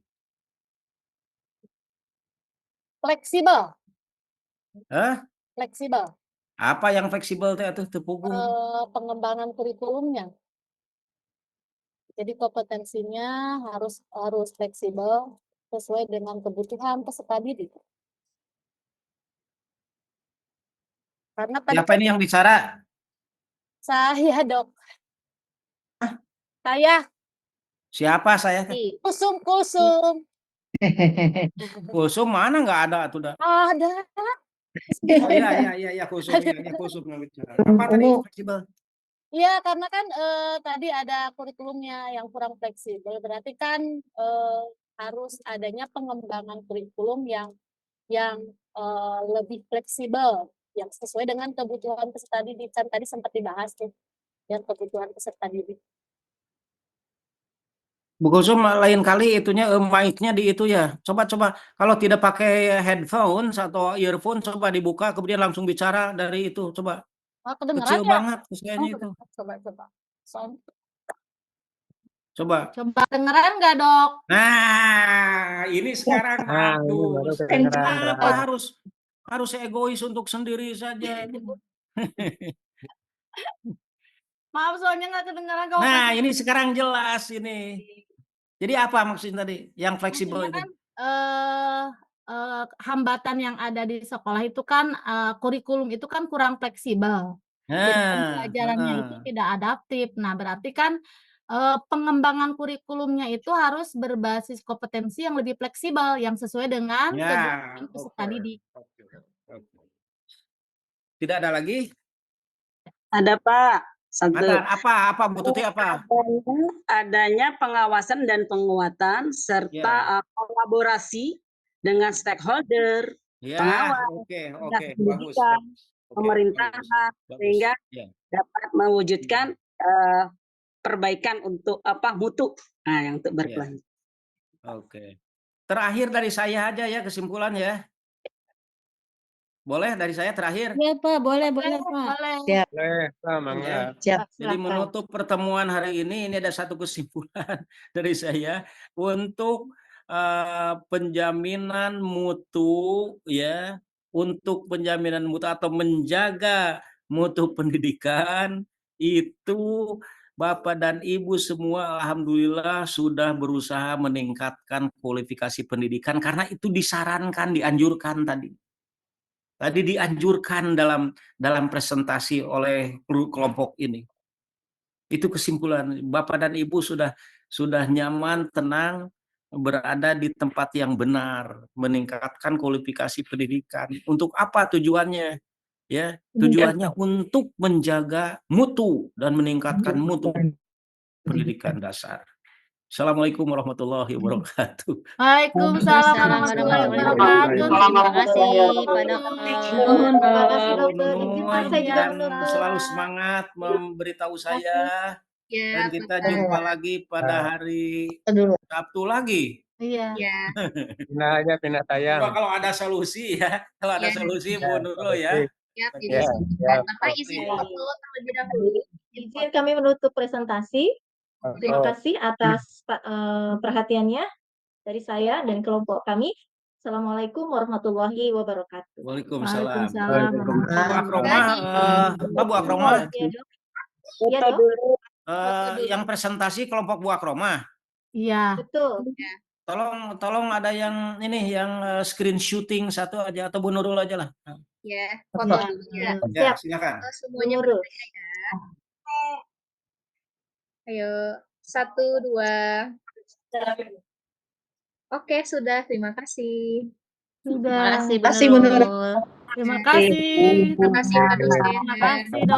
Fleksibel. Hah? Fleksibel. Apa yang fleksibel teh atuh tepung? Pengembangan kurikulumnya. Jadi kompetensinya harus fleksibel sesuai dengan kebutuhan peserta didik. Karena tadi Siapa ini yang bicara? saya, Dok. Saya. Siapa saya? Kusum. Kusum mana nggak ada tuh dah. Ada. Oh iya Kusum yang bicara. Apa tadi fleksibel? Iya, karena kan tadi ada kurikulumnya yang kurang fleksibel, berarti kan harus adanya pengembangan kurikulum yang lebih fleksibel, yang sesuai dengan kebutuhan peserta didik. Kan tadi sempat dibahas tuh, yang kebutuhan peserta didik. Bu Kusum lain kali itunya mic-nya di itu ya. Coba kalau tidak pakai headphone atau earphone coba dibuka kemudian langsung bicara dari itu. Coba. Kedengeran Kecil ya? banget kayaknya itu. Coba. Coba dengeran nggak, Dok? Nah, ini sekarang bagus. Kenapa harus egois untuk sendiri saja? Maaf, soalnya nggak kedengeran kalau Nah, ini sekarang jelas ini. Jadi apa maksudnya tadi? Yang fleksibel itu? kan hambatan yang ada di sekolah itu kan kurikulum itu kan kurang fleksibel. Jadi pembelajarannya itu tidak adaptif. Nah, berarti kan pengembangan kurikulumnya itu harus berbasis kompetensi yang lebih fleksibel, yang sesuai dengan kebutuhan peserta didik. Tidak ada lagi? Ada Pak. Satu. Apa Bu Tuti apa? Adanya pengawasan dan penguatan serta kolaborasi dengan stakeholder, pengawas, bagus. pemerintahan, sehingga dapat mewujudkan perbaikan untuk mutu yang untuk berkelanjutan. Oke. Terakhir dari saya aja ya kesimpulan ya. Boleh dari saya terakhir? Iya, Pak, boleh, Pak. Siap. Jadi menutup pertemuan hari ini ada satu kesimpulan dari saya untuk penjaminan mutu ya, untuk penjaminan mutu atau menjaga mutu pendidikan itu Bapak dan Ibu semua alhamdulillah sudah berusaha meningkatkan kualifikasi pendidikan karena itu disarankan, dianjurkan tadi. Tadi dianjurkan dalam presentasi oleh kelompok ini. Itu kesimpulan. Bapak dan Ibu sudah nyaman, tenang, berada di tempat yang benar, meningkatkan kualifikasi pendidikan. Untuk apa tujuannya? Ya, tujuannya untuk menjaga mutu dan meningkatkan mutu pendidikan dasar. Assalamualaikum warahmatullahi wabarakatuh. Waalaikumsalam warahmatullahi wabarakatuh. Terima kasih, Pak Dokter. Terima kasih Bu dokter. Izinkan Nunun, saya juga dan menutup. selalu semangat memberitahu saya. Dan Ya, kita betul. jumpa lagi pada hari Dulu. Sabtu lagi. Iya. Ya, Pindah aja, pindah tayang. Coba kalau ada solusi ya, kalau ada Ya. solusi Ya, Bu Nurul ya. ya, Oke. jadi Ya, Bapak izin foto terlebih dahulu. Izin kami menutup presentasi. Terima kasih atas perhatiannya dari saya dan kelompok kami. Assalamualaikum warahmatullahi wabarakatuh. Waalaikumsalam. Waalaikumsalam Bu warahmatullahi Akromah, Bu Akromah, Ya, Dok. Ya, Dok. yang presentasi kelompok Bu Akromah. Iya. Betul. Tolong ada yang ini yang screenshooting satu aja atau Bu Nurul aja lah. Ya, foto dulu ya. Ya, Siap. silakan. Foto semuanya Nurul. bertanya ya. Ayo, 1, 2. Oke, sudah. Terima kasih. Terima Sudah. kasih, Bu Kasih, Bu Nurul. Nurul. Terima kasih. Terima kasih Pak dosen. Terima kasih, Dok.